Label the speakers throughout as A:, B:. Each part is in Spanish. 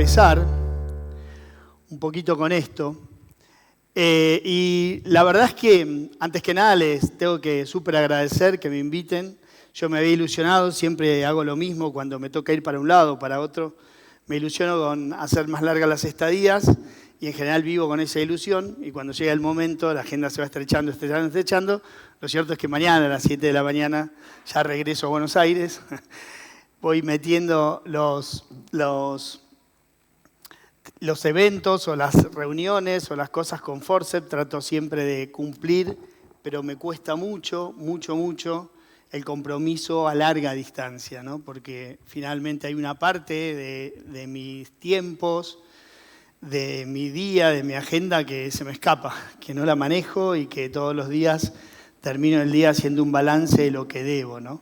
A: empezar un poquito con esto. Y la verdad es que, antes que nada, les tengo que súper agradecer que me inviten. Yo me había ilusionado, siempre hago lo mismo cuando me toca ir para un lado o para otro. Me ilusiono con hacer más largas las estadías y en general vivo con esa ilusión. Y cuando llega el momento, la agenda se va estrechando, estrechando, estrechando. Lo cierto es que mañana a las 7 de la mañana ya regreso a Buenos Aires. Voy metiendo los eventos o las reuniones o las cosas con Forceps. Trato siempre de cumplir, pero me cuesta mucho el compromiso a larga distancia, ¿no? Porque finalmente hay una parte de mis tiempos, de mi día, de mi agenda que se me escapa, que no la manejo y que todos los días termino el día haciendo un balance de lo que debo, ¿no?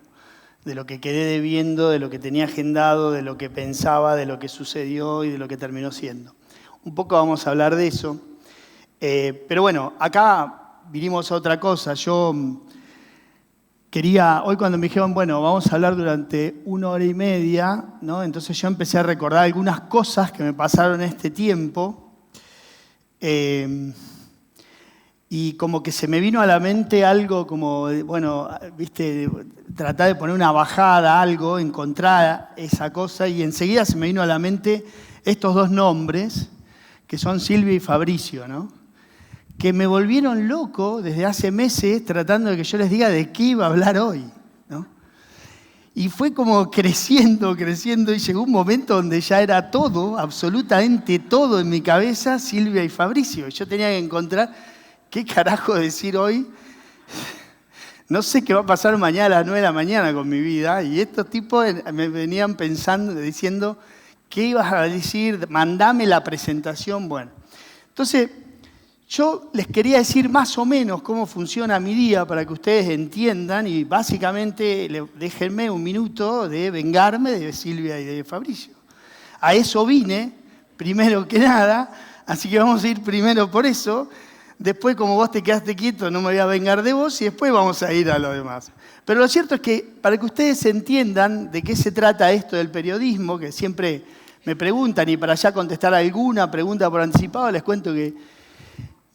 A: De lo que quedé debiendo, de lo que tenía agendado, de lo que pensaba, de lo que sucedió y de lo que terminó siendo. Un poco vamos a hablar de eso. Pero bueno, acá vinimos a otra cosa. Yo quería, hoy cuando me dijeron, bueno, vamos a hablar durante 1 hora y media, ¿no? Entonces yo empecé a recordar algunas cosas que me pasaron en este tiempo. Y como que se me vino a la mente algo como, bueno, viste, tratar de poner una bajada, algo, encontrar esa cosa, y enseguida se me vino a la mente estos dos nombres, que son Silvia y Fabricio, ¿no? Que me volvieron loco desde hace meses tratando de que yo les diga de qué iba a hablar hoy, ¿no? Y fue como creciendo, y llegó un momento donde ya era todo, absolutamente todo en mi cabeza, Silvia y Fabricio. Yo tenía que encontrar ¿qué carajo decir hoy? No sé qué va a pasar mañana a las 9 de la mañana con mi vida. Y estos tipos me venían pensando, diciendo, ¿qué ibas a decir? Mandame la presentación. Bueno, entonces yo les quería decir más o menos cómo funciona mi día para que ustedes entiendan y básicamente déjenme un minuto de vengarme de Silvia y de Fabricio. A eso vine, primero que nada, así que vamos a ir primero por eso. Después, como vos te quedaste quieto, no me voy a vengar de vos y después vamos a ir a lo demás. Pero lo cierto es que, para que ustedes entiendan de qué se trata esto del periodismo, que siempre me preguntan, y para ya contestar alguna pregunta por anticipado, les cuento que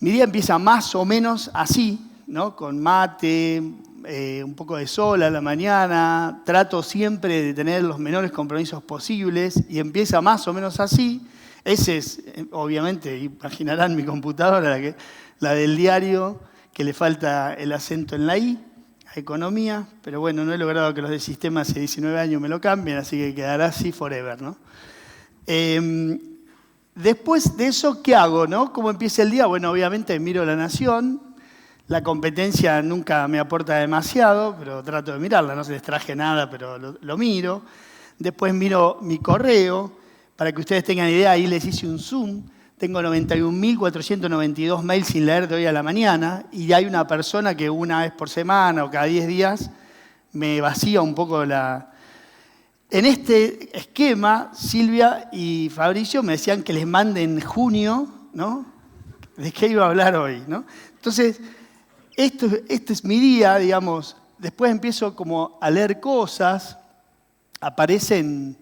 A: mi día empieza más o menos así, ¿no? Con mate, un poco de sol a la mañana, trato siempre de tener los menores compromisos posibles y empieza más o menos así. Ese es, obviamente, imaginarán mi computadora, la del diario, que le falta el acento en la I, a economía, pero bueno, no he logrado que los de sistema hace 19 años me lo cambien, así que quedará así forever, ¿no? Después de eso, ¿qué hago, no? ¿Cómo empieza el día? Bueno, obviamente miro La Nación. La competencia nunca me aporta demasiado, pero trato de mirarla, no se les traje nada, pero lo miro. Después miro mi correo. Para que ustedes tengan idea, ahí les hice un zoom. Tengo 91.492 mails sin leer de hoy a la mañana y hay una persona que una vez por semana o cada 10 días me vacía un poco la... En este esquema, Silvia y Fabricio me decían que les mande en junio, ¿no? ¿De qué iba a hablar hoy, no? Entonces, este es mi día, digamos. Después empiezo como a leer cosas, aparecen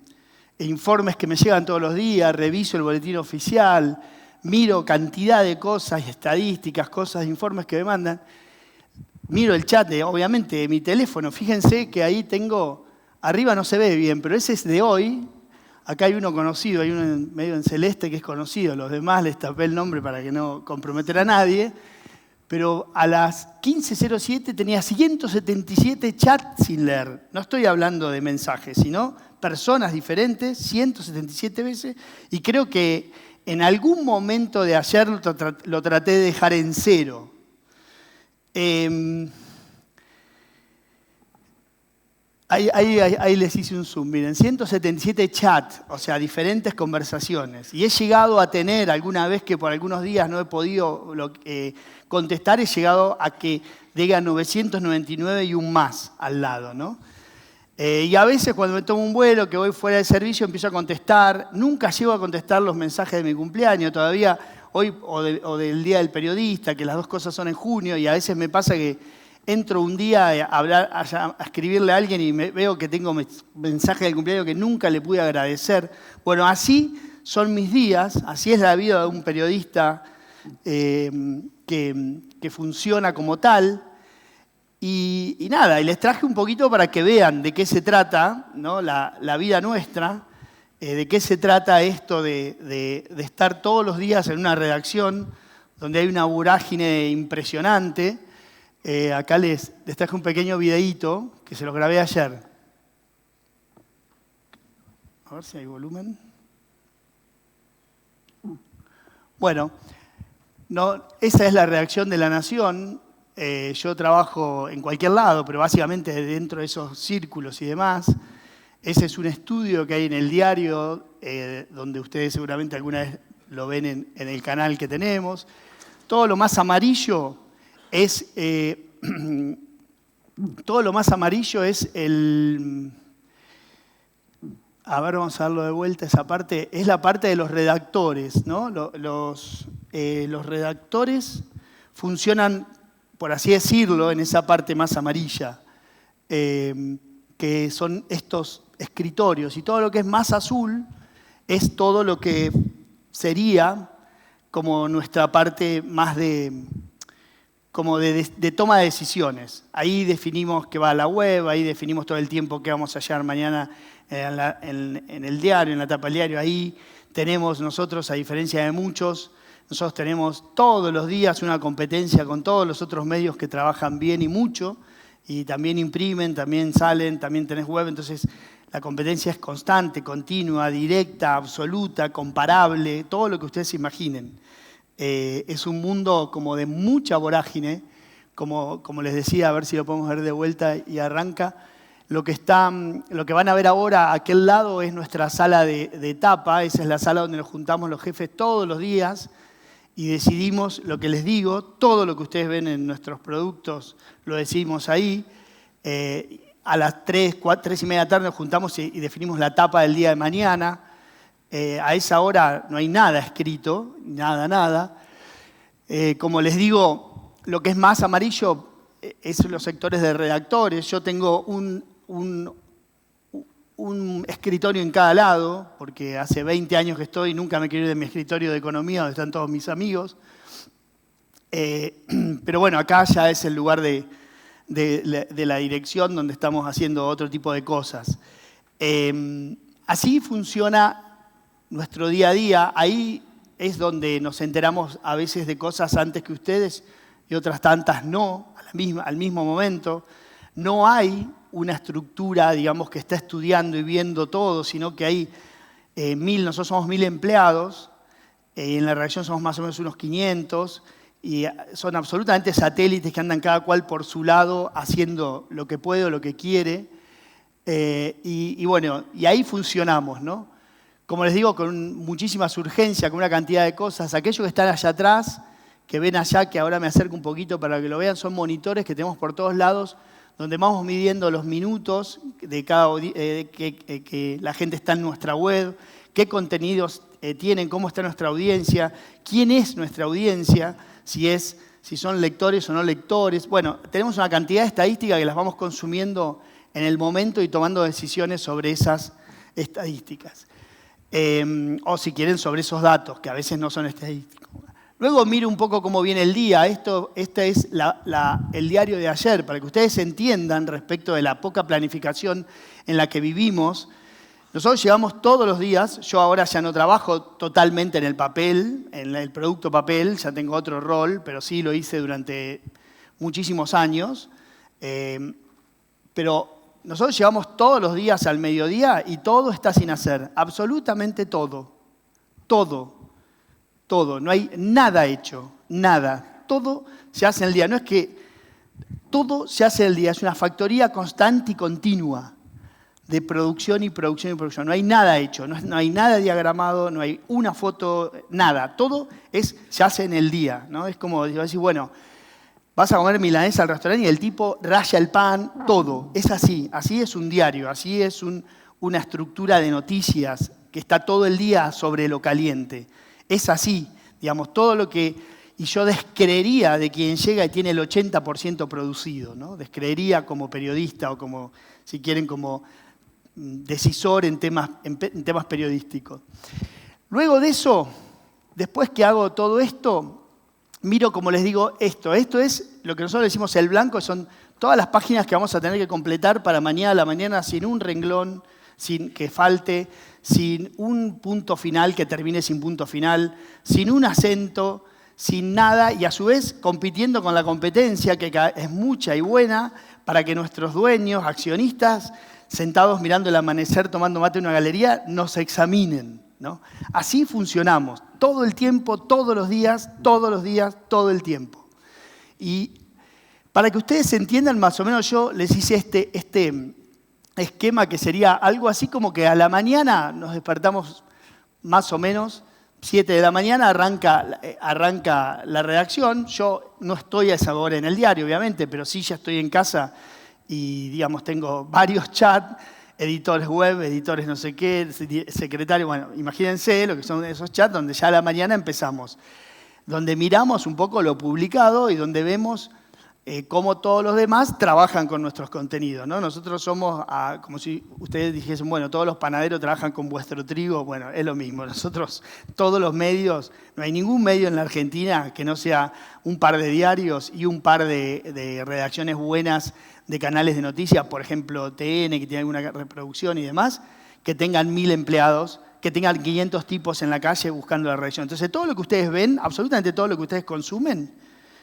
A: informes que me llegan todos los días, reviso el boletín oficial, miro cantidad de cosas, estadísticas, cosas, informes que me mandan. Miro el chat, obviamente, de mi teléfono. Fíjense que ahí tengo, arriba no se ve bien, pero ese es de hoy. Acá hay uno conocido, hay uno medio en celeste que es conocido. Los demás les tapé el nombre para que no comprometer a nadie. Pero a las 15:07 tenía 177 chats sin leer. No estoy hablando de mensajes, sino personas diferentes, 177 veces, y creo que en algún momento de ayer lo traté de dejar en 0. Ahí les hice un zoom, miren, 177 chats, o sea, diferentes conversaciones. Y he llegado a tener alguna vez que por algunos días no he podido contestar, he llegado a que diga 999 y un más al lado, ¿no? Y a veces cuando me tomo un vuelo, que voy fuera de servicio, empiezo a contestar. Nunca llego a contestar los mensajes de mi cumpleaños todavía, hoy o del Día del Periodista, que las dos cosas son en junio, y a veces me pasa que entro un día a escribirle a alguien y veo que tengo mensajes del cumpleaños que nunca le pude agradecer. Bueno, así son mis días, así es la vida de un periodista que funciona como tal. Y nada, y les traje un poquito para que vean de qué se trata, ¿no? la vida nuestra, de qué se trata esto de estar todos los días en una redacción donde hay una vorágine impresionante. Acá les traje un pequeño videíto que se los grabé ayer. A ver si hay volumen. Bueno, no, esa es la redacción de La Nación. Yo trabajo en cualquier lado, pero básicamente dentro de esos círculos y demás. Ese es un estudio que hay en el diario, donde ustedes seguramente alguna vez lo ven en el canal que tenemos. Todo lo más amarillo es el... A ver, vamos a darlo de vuelta esa parte. Es la parte de los redactores, ¿no? Los redactores funcionan, por así decirlo, en esa parte más amarilla, que son estos escritorios. Y todo lo que es más azul es todo lo que sería como nuestra parte más de toma de decisiones. Ahí definimos qué va a la web, ahí definimos todo el tiempo que vamos a hallar mañana en el diario, en la tapa del diario. Ahí tenemos nosotros, a diferencia de muchos, nosotros tenemos todos los días una competencia con todos los otros medios que trabajan bien y mucho, y también imprimen, también salen, también tenés web. Entonces la competencia es constante, continua, directa, absoluta, comparable, todo lo que ustedes imaginen. Es un mundo como de mucha vorágine, como les decía, a ver si lo podemos ver de vuelta y arranca. Lo que van a ver ahora a aquel lado es nuestra sala de tapa. Esa es la sala donde nos juntamos los jefes todos los días y decidimos lo que les digo. Todo lo que ustedes ven en nuestros productos lo decidimos ahí. A las 3 y media de la tarde nos juntamos y definimos la tapa del día de mañana. A esa hora no hay nada escrito, nada. Como les digo, lo que es más amarillo es los sectores de redactores. Yo tengo un escritorio en cada lado, porque hace 20 años que estoy y nunca me quiero ir de mi escritorio de economía donde están todos mis amigos. Pero bueno, acá ya es el lugar de la dirección donde estamos haciendo otro tipo de cosas. Así funciona nuestro día a día. Ahí es donde nos enteramos a veces de cosas antes que ustedes y otras tantas no, al mismo momento. No hay una estructura, digamos, que está estudiando y viendo todo, sino que hay nosotros somos 1000 empleados, en la redacción somos más o menos unos 500, y son absolutamente satélites que andan cada cual por su lado haciendo lo que puede o lo que quiere. Y bueno, y ahí funcionamos, ¿no? Como les digo, con muchísimas urgencias, con una cantidad de cosas. Aquellos que están allá atrás, que ven allá, que ahora me acerco un poquito para que lo vean, son monitores que tenemos por todos lados, donde vamos midiendo los minutos de cada que la gente está en nuestra web, qué contenidos tienen, cómo está nuestra audiencia, quién es nuestra audiencia, si son lectores o no lectores. Bueno, tenemos una cantidad de estadísticas que las vamos consumiendo en el momento y tomando decisiones sobre esas estadísticas. O si quieren, sobre esos datos, que a veces no son estadísticos. Luego miro un poco cómo viene el día. Este es el diario de ayer, para que ustedes entiendan respecto de la poca planificación en la que vivimos. Nosotros llevamos todos los días, yo ahora ya no trabajo totalmente en el papel, en el producto papel, ya tengo otro rol, pero sí lo hice durante muchísimos años. Pero nosotros llevamos todos los días al mediodía y todo está sin hacer, absolutamente todo. No hay nada hecho, nada. Todo se hace en el día. No es que todo se hace en el día, es una factoría constante y continua de producción y producción y producción. No hay nada hecho, no hay nada diagramado, no hay una foto, nada. Todo se hace en el día, ¿no? Es como decir, bueno, vas a comer milanesa al restaurante y el tipo raya el pan, todo. Es así es un diario, así es una estructura de noticias que está todo el día sobre lo caliente. Es así, digamos, todo lo que... Y yo descreería de quien llega y tiene el 80% producido, ¿no? Descreería como periodista o como, si quieren, como decisor en temas periodísticos. Luego de eso, después que hago todo esto, miro, como les digo, esto. Esto es lo que nosotros decimos el blanco, son todas las páginas que vamos a tener que completar para mañana a la mañana sin un renglón, sin que falte, sin un punto final que termine sin punto final, sin un acento, sin nada, y a su vez compitiendo con la competencia, que es mucha y buena, para que nuestros dueños, accionistas, sentados mirando el amanecer, tomando mate en una galería, nos examinen, ¿no? Así funcionamos, todo el tiempo, todos los días, todo el tiempo. Y para que ustedes entiendan más o menos, yo les hice este esquema que sería algo así como que a la mañana nos despertamos más o menos, 7 de la mañana arranca la redacción. Yo no estoy a esa hora en el diario, obviamente, pero sí ya estoy en casa y, digamos, tengo varios chats, editores web, editores no sé qué, secretarios. Bueno, imagínense lo que son esos chats donde ya a la mañana empezamos, donde miramos un poco lo publicado y donde vemos cómo todos los demás trabajan con nuestros contenidos, ¿no? Nosotros somos, como si ustedes dijesen, bueno, todos los panaderos trabajan con vuestro trigo. Bueno, es lo mismo. Nosotros, todos los medios, no hay ningún medio en la Argentina que no sea un par de diarios y un par de redacciones buenas de canales de noticias, por ejemplo, TN, que tiene alguna reproducción y demás, que tengan 1000 empleados, que tengan 500 tipos en la calle buscando la redacción. Entonces, todo lo que ustedes ven, absolutamente todo lo que ustedes consumen,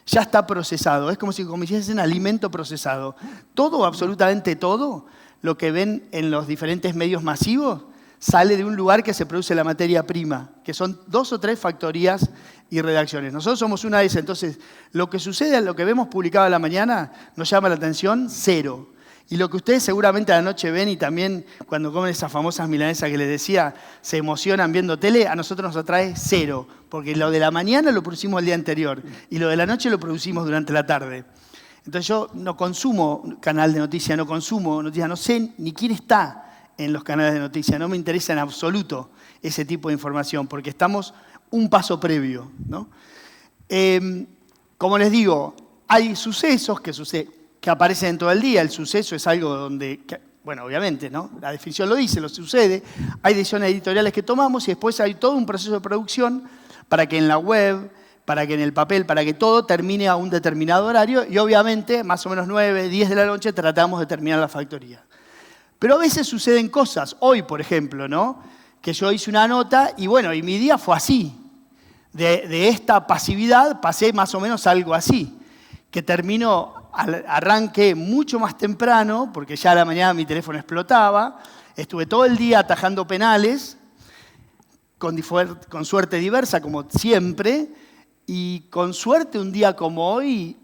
A: ya está procesado. Es como si comiesen alimento procesado. Todo, absolutamente todo, lo que ven en los diferentes medios masivos, sale de un lugar que se produce la materia prima, que son 2 o 3 factorías y redacciones. Nosotros somos una de esas. Entonces, lo que sucede, lo que vemos publicado a la mañana, nos llama la atención, 0. Y lo que ustedes seguramente a la noche ven y también cuando comen esas famosas milanesas que les decía, se emocionan viendo tele, a nosotros nos atrae 0. Porque lo de la mañana lo producimos el día anterior y lo de la noche lo producimos durante la tarde. Entonces yo no consumo canal de noticias, no consumo noticias, no sé ni quién está en los canales de noticias, no me interesa en absoluto ese tipo de información porque estamos un paso previo, ¿no? Como les digo, hay sucesos que aparecen todo el día. El suceso es algo donde, bueno, obviamente, ¿no? La definición lo dice, lo sucede. Hay decisiones editoriales que tomamos y después hay todo un proceso de producción para que en la web, para que en el papel, para que todo termine a un determinado horario y obviamente, más o menos 9, 10 de la noche, tratamos de terminar la factoría. Pero a veces suceden cosas. Hoy, por ejemplo, ¿no? Que yo hice una nota y bueno, y mi día fue así. De esta pasividad pasé más o menos algo así, que terminó, arranqué mucho más temprano, porque ya a la mañana mi teléfono explotaba, estuve todo el día atajando penales, con suerte diversa, como siempre, y con suerte un día como hoy,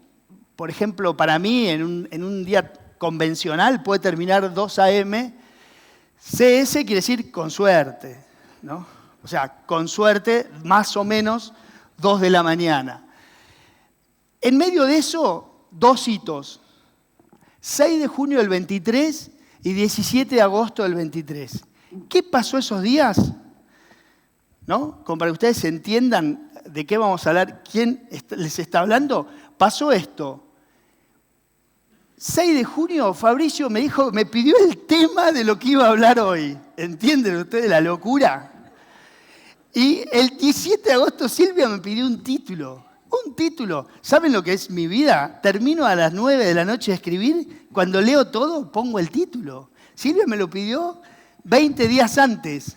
A: por ejemplo, para mí, en un día convencional, puede terminar 2 a.m., CS quiere decir con suerte, ¿no? O sea, con suerte, más o menos 2 de la mañana. En medio de eso, 2 hitos. 6 de junio del 23 y 17 de agosto del 23. ¿Qué pasó esos días? ¿No? Como para que ustedes entiendan de qué vamos a hablar, quién les está hablando. Pasó esto. 6 de junio, Fabricio me pidió el tema de lo que iba a hablar hoy. ¿Entienden ustedes la locura? Y el 17 de agosto Silvia me pidió un título. Un título. ¿Saben lo que es mi vida? Termino a las 9 de la noche de escribir. Cuando leo todo, pongo el título. Silvia me lo pidió 20 días antes.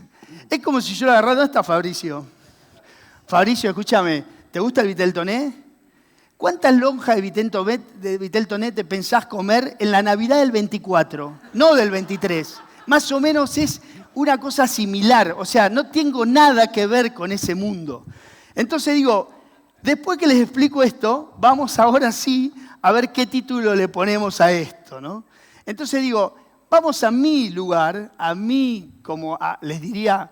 A: Es como si yo lo agarrara. ¿Dónde está Fabricio? Fabricio, escúchame, ¿te gusta el vitel toné? ¿Cuántas lonjas de vitel toné te pensás comer en la Navidad del 24? No del 23. Más o menos es una cosa similar. O sea, no tengo nada que ver con ese mundo. Entonces digo, después que les explico esto, vamos ahora sí a ver qué título le ponemos a esto, ¿no? Entonces digo, vamos a mi lugar, a mí, les diría,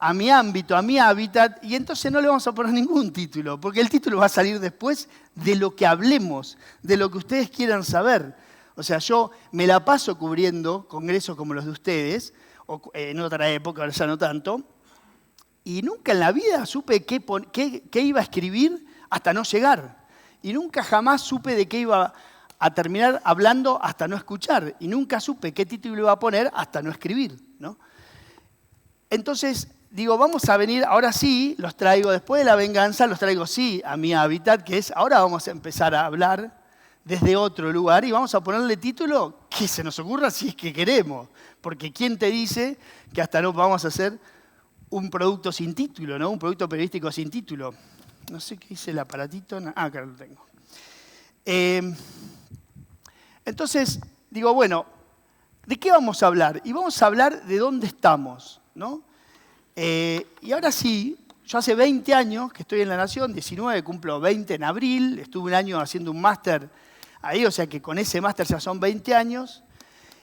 A: a mi ámbito, a mi hábitat, y entonces no le vamos a poner ningún título, porque el título va a salir después de lo que hablemos, de lo que ustedes quieran saber. O sea, yo me la paso cubriendo congresos como los de ustedes, o en otra época, ahora ya no tanto, y nunca en la vida supe qué iba a escribir hasta no llegar. Y nunca jamás supe de qué iba a terminar hablando hasta no escuchar. Y nunca supe qué título iba a poner hasta no escribir, ¿no? Entonces, digo, vamos a venir, ahora sí, los traigo, después de la venganza, los traigo sí a mi hábitat, que es, ahora vamos a empezar a hablar desde otro lugar y vamos a ponerle título que se nos ocurra si es que queremos. Porque ¿quién te dice que hasta no vamos a hacer un producto sin título, ¿no? Un producto periodístico sin título? No sé qué dice el aparatito. Acá lo tengo. Entonces, digo, bueno, ¿de qué vamos a hablar? Y vamos a hablar de dónde estamos, ¿no? Y ahora sí, yo hace 20 años que estoy en La Nación, 19, cumplo 20 en abril, estuve un año haciendo un máster ahí, o sea que con ese máster ya son 20 años,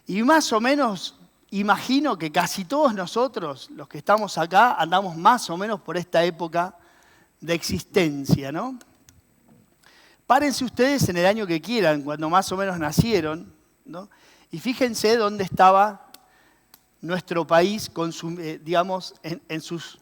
A: y más o menos imagino que casi todos nosotros, los que estamos acá, andamos más o menos por esta época de existencia, ¿no? Párense ustedes en el año que quieran, cuando más o menos nacieron, ¿no? Y fíjense dónde estaba nuestro país con digamos, en sus,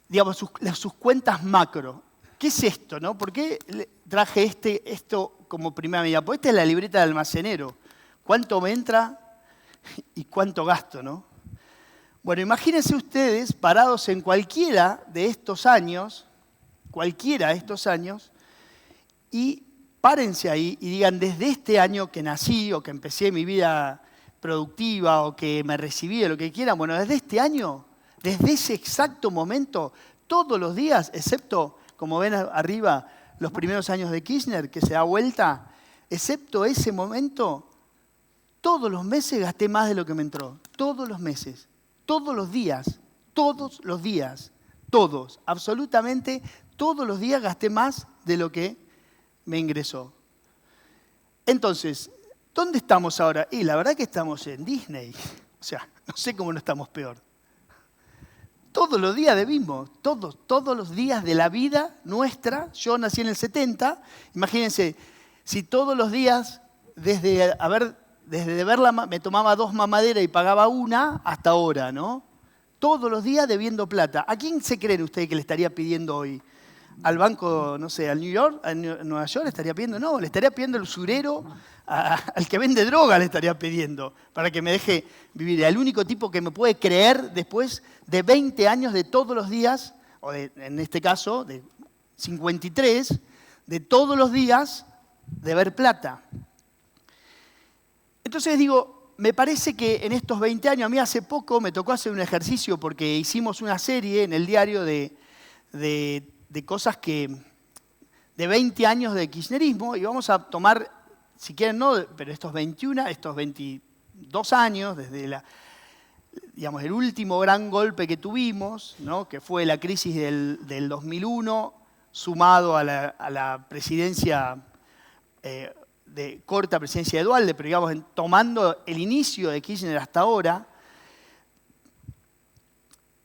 A: digamos, sus cuentas macro. ¿Qué es esto, no? ¿Por qué traje esto como primera medida? Porque esta es la libreta de almacenero. ¿Cuánto me entra y cuánto gasto, no? Bueno, imagínense ustedes parados en cualquiera de estos años, y párense ahí y digan, desde este año que nací o que empecé mi vida productiva o que me recibí, lo que quieran, bueno, desde este año, desde ese exacto momento, todos los días, excepto, como ven arriba, los primeros años de Kirchner, que se da vuelta, excepto ese momento, todos los meses gasté más de lo que me entró. Todos los meses, todos los días, todos, absolutamente todos los días gasté más de lo que me ingresó. Entonces, ¿dónde estamos ahora? Y la verdad que estamos en Disney. O sea, no sé cómo no estamos peor. Todos los días debimos, todos los días de la vida nuestra. Yo nací en el 70. Imagínense, si todos los días, desde verla, me tomaba 2 mamaderas y pagaba una, hasta ahora, ¿no? Todos los días debiendo plata. ¿A quién se creen ustedes que le estaría pidiendo hoy? ¿Al banco, no sé, al New York, a Nueva York le estaría pidiendo? No, le estaría pidiendo al usurero, al que vende droga le estaría pidiendo, para que me deje vivir. El único tipo que me puede creer después de 20 años de todos los días, o en este caso, de 53, de todos los días de ver plata. Entonces digo, me parece que en estos 20 años, a mí hace poco me tocó hacer un ejercicio porque hicimos una serie en el diario de cosas de 20 años de kirchnerismo, y vamos a tomar, si quieren no, pero estos 22 años, desde digamos, el último gran golpe que tuvimos, ¿no? Que fue la crisis del 2001, sumado a la presidencia, corta presidencia de Dualde, pero digamos, tomando el inicio de Kirchner hasta ahora.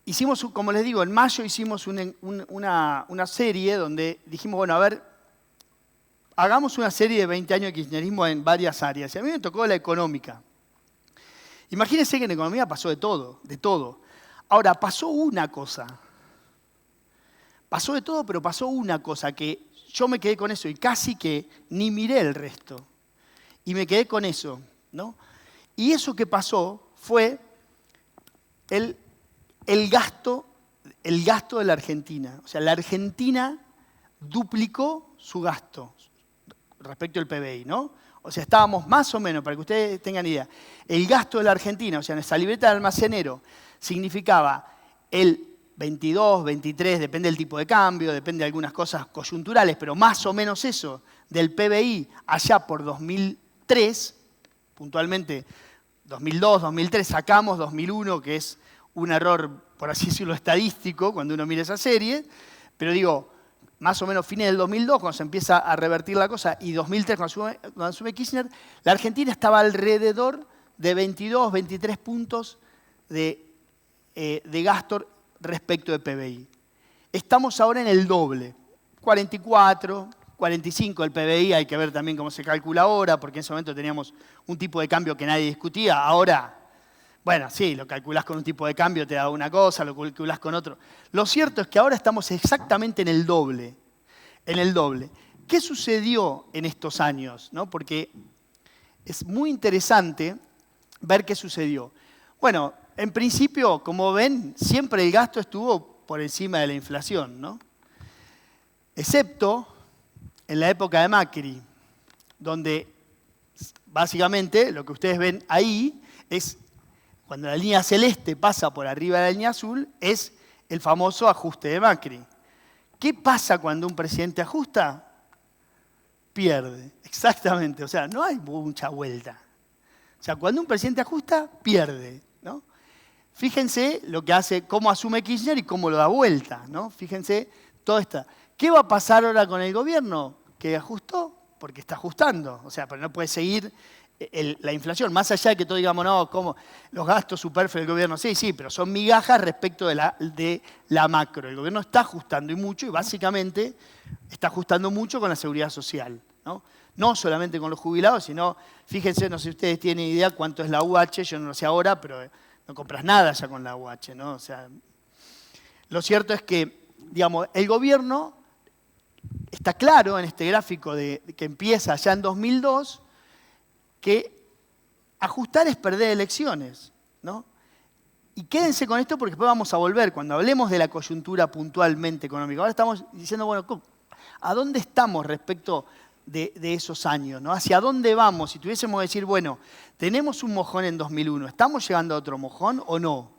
A: Hicimos, como les digo, en mayo hicimos una serie donde dijimos, bueno, a ver, hagamos una serie de 20 años de kirchnerismo en varias áreas. Y a mí me tocó la económica. Imagínense que en economía pasó de todo, de todo. Ahora, pasó una cosa. Pasó de todo, pero pasó una cosa que yo me quedé con eso y casi que ni miré el resto. Y me quedé con eso, ¿no? Y eso que pasó fue el gasto de la Argentina. O sea, la Argentina duplicó su gasto respecto al PBI, ¿no? O sea, estábamos más o menos, para que ustedes tengan idea, el gasto de la Argentina, o sea, en esa libreta de almacenero, significaba el 22, 23, depende del tipo de cambio, depende de algunas cosas coyunturales, pero más o menos eso, del PBI allá por 2003, puntualmente 2002, 2003, sacamos 2001, que es un error, por así decirlo, estadístico, cuando uno mira esa serie, pero digo, más o menos fines del 2002, cuando se empieza a revertir la cosa, y 2003, cuando asume Kirchner, la Argentina estaba alrededor de 22, 23 puntos de gasto respecto de PBI. Estamos ahora en el doble, 44, 45 el PBI, hay que ver también cómo se calcula ahora, porque en ese momento teníamos un tipo de cambio que nadie discutía, ahora... Bueno, sí, lo calculás con un tipo de cambio, te da una cosa, lo calculás con otro. Lo cierto es que ahora estamos exactamente en el doble. En el doble. ¿Qué sucedió en estos años? ¿No? Porque es muy interesante ver qué sucedió. Bueno, en principio, como ven, siempre el gasto estuvo por encima de la inflación, ¿no? Excepto en la época de Macri, donde básicamente lo que ustedes ven ahí es, cuando la línea celeste pasa por arriba de la línea azul, es el famoso ajuste de Macri. ¿Qué pasa cuando un presidente ajusta? Pierde, exactamente. O sea, no hay mucha vuelta. O sea, cuando un presidente ajusta, pierde, ¿no? Fíjense lo que hace, cómo asume Kirchner y cómo lo da vuelta, ¿no? Fíjense todo esto. ¿Qué va a pasar ahora con el gobierno? ¿Que ajustó? Porque está ajustando. O sea, pero no puede seguir la inflación. Más allá de que todos digamos, no, ¿cómo? Los gastos superfluos del gobierno. Sí, pero son migajas respecto de la macro. El gobierno está ajustando y mucho, y básicamente está ajustando mucho con la seguridad social, ¿no? No solamente con los jubilados, sino, fíjense, no sé si ustedes tienen idea cuánto es la UH, yo no lo sé ahora, pero no compras nada ya con la UH, ¿no? O sea, lo cierto es que, digamos, el gobierno está claro en este gráfico que empieza ya en 2002, que ajustar es perder elecciones, ¿no? Y quédense con esto porque después vamos a volver, cuando hablemos de la coyuntura puntualmente económica. Ahora estamos diciendo, bueno, ¿a dónde estamos respecto de esos años, ¿no? ¿Hacia dónde vamos? Si tuviésemos que decir, bueno, tenemos un mojón en 2001, ¿estamos llegando a otro mojón o no?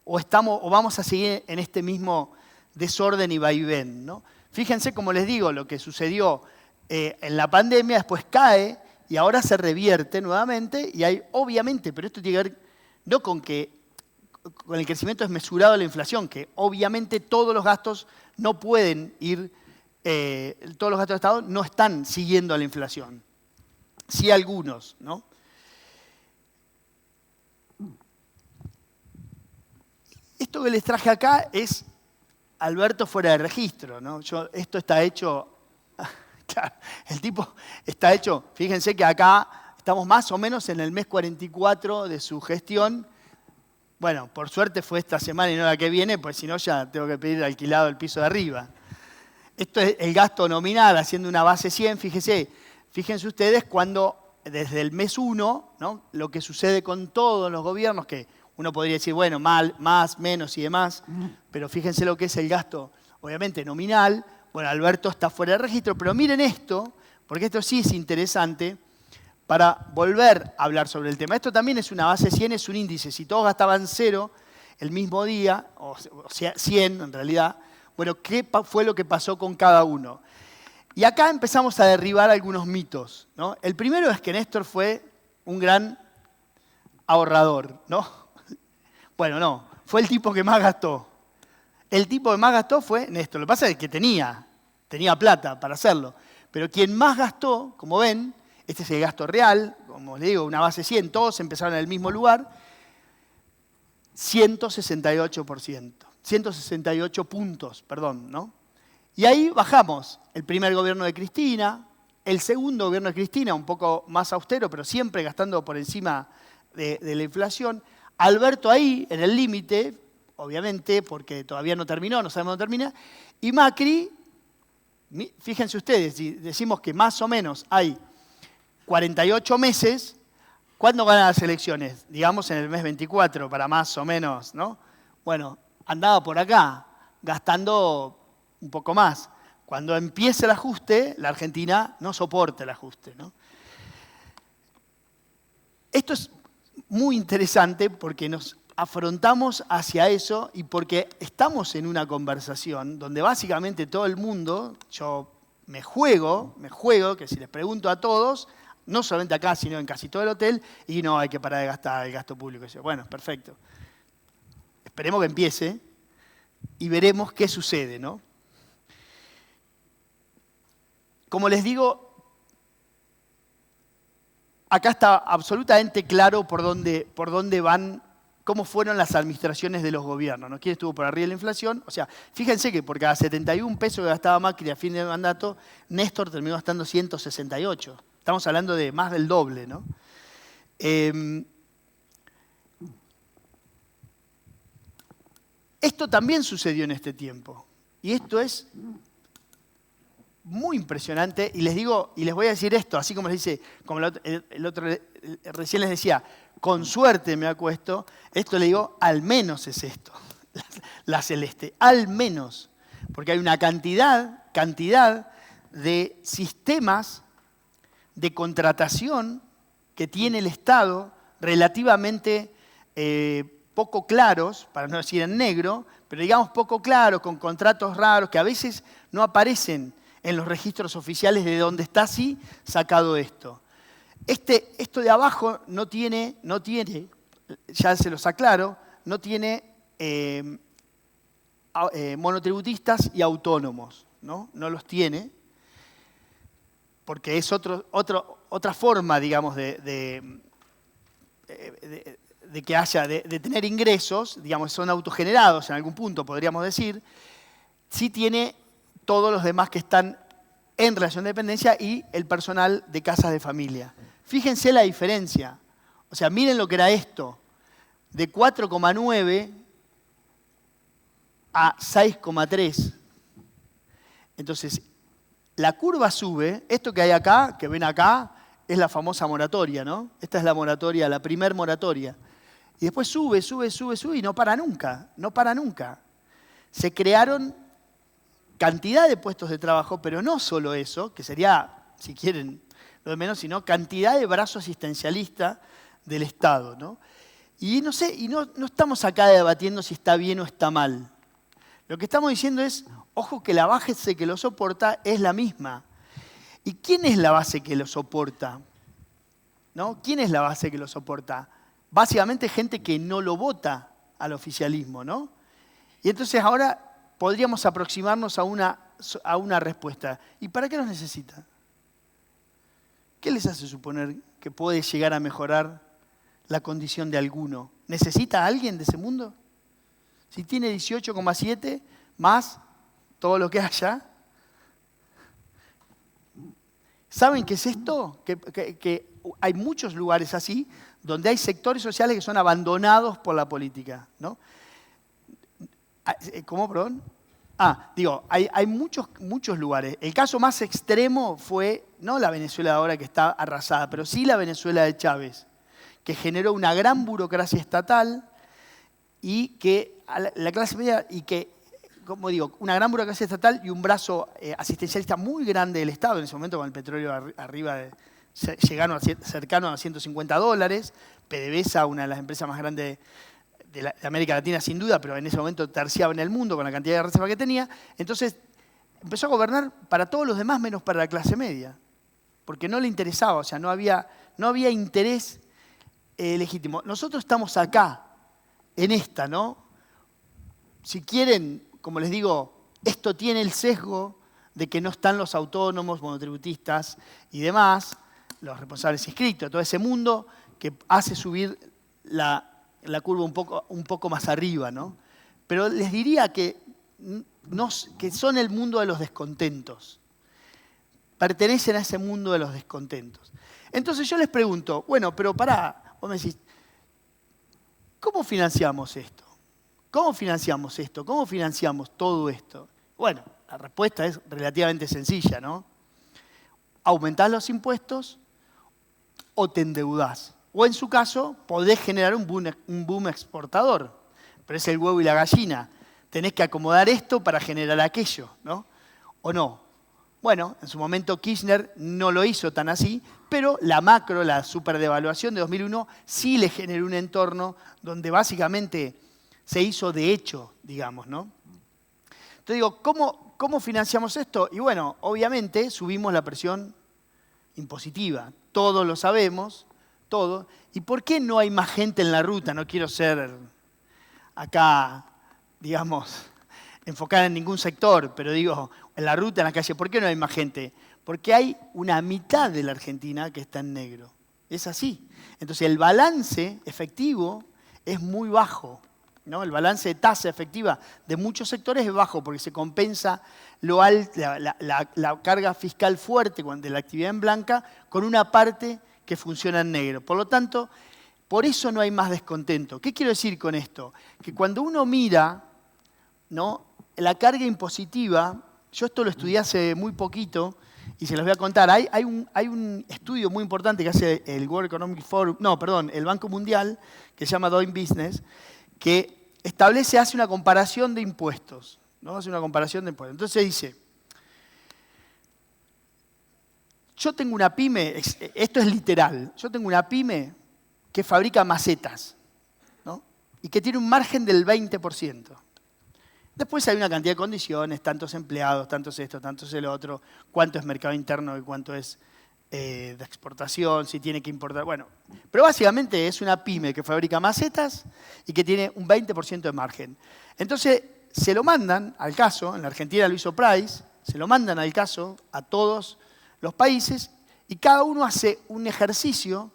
A: ¿O vamos a seguir en este mismo desorden y vaivén, ¿no? Fíjense, como les digo, lo que sucedió en la pandemia, después cae y ahora se revierte nuevamente y hay, obviamente, pero esto tiene que ver no con el crecimiento desmesurado de la inflación, que obviamente todos los gastos no pueden ir, todos los gastos de Estado no están siguiendo a la inflación. Sí algunos, ¿no? Esto que les traje acá es Alberto fuera de registro, ¿no? Esto está hecho, claro, el tipo está hecho, fíjense que acá estamos más o menos en el mes 44 de su gestión. Bueno, por suerte fue esta semana y no la que viene, pues si no ya tengo que pedir alquilado el piso de arriba. Esto es el gasto nominal, haciendo una base 100, fíjense ustedes cuando desde el mes 1, ¿no? Lo que sucede con todos los gobiernos, que uno podría decir, bueno, más, menos y demás, pero fíjense lo que es el gasto, obviamente, nominal. Bueno, Alberto está fuera de registro, pero miren esto, porque esto sí es interesante para volver a hablar sobre el tema. Esto también es una base 100, es un índice. Si todos gastaban 0 el mismo día, o sea, 100 en realidad, bueno, ¿qué fue lo que pasó con cada uno? Y acá empezamos a derribar algunos mitos, ¿no? El primero es que Néstor fue un gran ahorrador, ¿no? Bueno, no, fue el tipo que más gastó. El tipo que más gastó fue Néstor. Lo que pasa es que tenía plata para hacerlo. Pero quien más gastó, como ven, este es el gasto real, como les digo, una base 100, todos empezaron en el mismo lugar, 168%. 168 puntos, perdón, ¿no? Y ahí bajamos. El primer gobierno de Cristina, el segundo gobierno de Cristina, un poco más austero, pero siempre gastando por encima de la inflación. Alberto ahí, en el límite, obviamente, porque todavía no terminó, no sabemos dónde termina. Y Macri, fíjense ustedes, si decimos que más o menos hay 48 meses, ¿cuándo ganan las elecciones? Digamos en el mes 24, para más o menos, ¿no? Bueno, andaba por acá, gastando un poco más. Cuando empiece el ajuste, la Argentina no soporta el ajuste, ¿no? Esto es muy interesante porque nos afrontamos hacia eso y porque estamos en una conversación donde básicamente todo el mundo, yo me juego, que si les pregunto a todos, no solamente acá, sino en casi todo el hotel, y no hay que parar de gastar el gasto público. Bueno, perfecto. Esperemos que empiece y veremos qué sucede, ¿no? Como les digo, acá está absolutamente claro por dónde van, cómo fueron las administraciones de los gobiernos, ¿no? ¿Quién estuvo por arriba de la inflación? O sea, fíjense que por cada 71 pesos que gastaba Macri a fin de mandato, Néstor terminó gastando 168. Estamos hablando de más del doble, ¿no? Esto también sucedió en este tiempo. Y esto es muy impresionante. Y les digo, y les voy a decir esto, así como les dice, como el otro recién les decía, con suerte me acuesto, esto le digo, al menos es esto, la celeste, al menos, porque hay una cantidad de sistemas de contratación que tiene el Estado relativamente poco claros, para no decir en negro, pero digamos poco claros, con contratos raros, que a veces no aparecen en los registros oficiales de donde está así sacado esto. Esto de abajo no tiene, ya se los aclaro, no tiene monotributistas y autónomos, ¿no? No los tiene, porque es otra forma, digamos, de que haya, de tener ingresos, digamos, son autogenerados en algún punto, podríamos decir. Sí tiene todos los demás que están en relación de dependencia y el personal de casas de familia. Fíjense la diferencia. O sea, miren lo que era esto, de 4,9 a 6,3. Entonces, la curva sube. Esto que hay acá, que ven acá, es la famosa moratoria, ¿no? Esta es la moratoria, la primer moratoria. Y después sube y no para nunca, no para nunca. Se crearon cantidad de puestos de trabajo, pero no solo eso, que sería, si quieren, lo de menos, sino cantidad de brazo asistencialista del Estado, ¿no? Y no sé, no estamos acá debatiendo si está bien o está mal. Lo que estamos diciendo es, ojo que la base que lo soporta es la misma. ¿Y quién es la base que lo soporta? ¿No? ¿Quién es la base que lo soporta? Básicamente gente que no lo vota al oficialismo, ¿no? Y entonces ahora podríamos aproximarnos a una respuesta. ¿Y para qué los necesita? ¿Qué les hace suponer que puede llegar a mejorar la condición de alguno? ¿Necesita a alguien de ese mundo? Si tiene 18,7 más todo lo que haya. ¿Saben qué es esto? Que hay muchos lugares así donde hay sectores sociales que son abandonados por la política, ¿no? ¿Cómo, perdón? Hay muchos lugares. El caso más extremo fue, no la Venezuela de ahora que está arrasada, pero sí la Venezuela de Chávez, que generó una gran burocracia estatal y que la clase media, y que, como digo, una gran burocracia estatal y un brazo asistencialista muy grande del Estado, en ese momento con el petróleo arriba llegaron cercano a $150, PDVSA, una de las empresas más grandes de América Latina sin duda, pero en ese momento terciaba en el mundo con la cantidad de reserva que tenía. Entonces empezó a gobernar para todos los demás menos para la clase media, porque no le interesaba, o sea, no había interés legítimo. Nosotros estamos acá, en esta, ¿no? Si quieren, como les digo, esto tiene el sesgo de que no están los autónomos, monotributistas y demás, los responsables inscritos, todo ese mundo que hace subir la curva un poco más arriba, ¿no? Pero les diría que son el mundo de los descontentos. Pertenecen a ese mundo de los descontentos. Entonces yo les pregunto, bueno, pero pará, vos me decís, ¿cómo financiamos esto? ¿Cómo financiamos esto? ¿Cómo financiamos todo esto? Bueno, la respuesta es relativamente sencilla, ¿no? Aumentás los impuestos o te endeudás. O en su caso, podés generar un boom exportador. Pero es el huevo y la gallina. Tenés que acomodar esto para generar aquello, ¿no? ¿O no? Bueno, en su momento Kirchner no lo hizo tan así, pero la macro, la superdevaluación de 2001, sí le generó un entorno donde básicamente se hizo de hecho, digamos, ¿no? Entonces digo, ¿cómo financiamos esto? Y bueno, obviamente subimos la presión impositiva. Todos lo sabemos, todo. ¿Y por qué no hay más gente en la ruta? No quiero ser acá, digamos, enfocada en ningún sector, pero digo, en la ruta, en la calle, ¿por qué no hay más gente? Porque hay una mitad de la Argentina que está en negro. Es así. Entonces el balance efectivo es muy bajo, ¿no? El balance de tasa efectiva de muchos sectores es bajo porque se compensa la carga fiscal fuerte de la actividad en blanca con una parte que funciona en negro. Por lo tanto, por eso no hay más descontento. ¿Qué quiero decir con esto? Que cuando uno mira, ¿no?, la carga impositiva, yo esto lo estudié hace muy poquito y se los voy a contar. Hay un estudio muy importante que hace el World Economic Forum, el Banco Mundial, que se llama Doing Business, que hace una comparación de impuestos, ¿no? Hace una comparación de impuestos. Entonces dice, yo tengo una pyme, esto es literal, yo tengo una pyme que fabrica macetas, ¿no? Y que tiene un margen del 20%. Después hay una cantidad de condiciones, tantos empleados, tantos esto, tantos el otro, cuánto es mercado interno y cuánto es de exportación, si tiene que importar. Bueno, pero básicamente es una pyme que fabrica macetas y que tiene un 20% de margen. Entonces se lo mandan al caso, en la Argentina lo hizo Price, se lo mandan al caso a todos los países y cada uno hace un ejercicio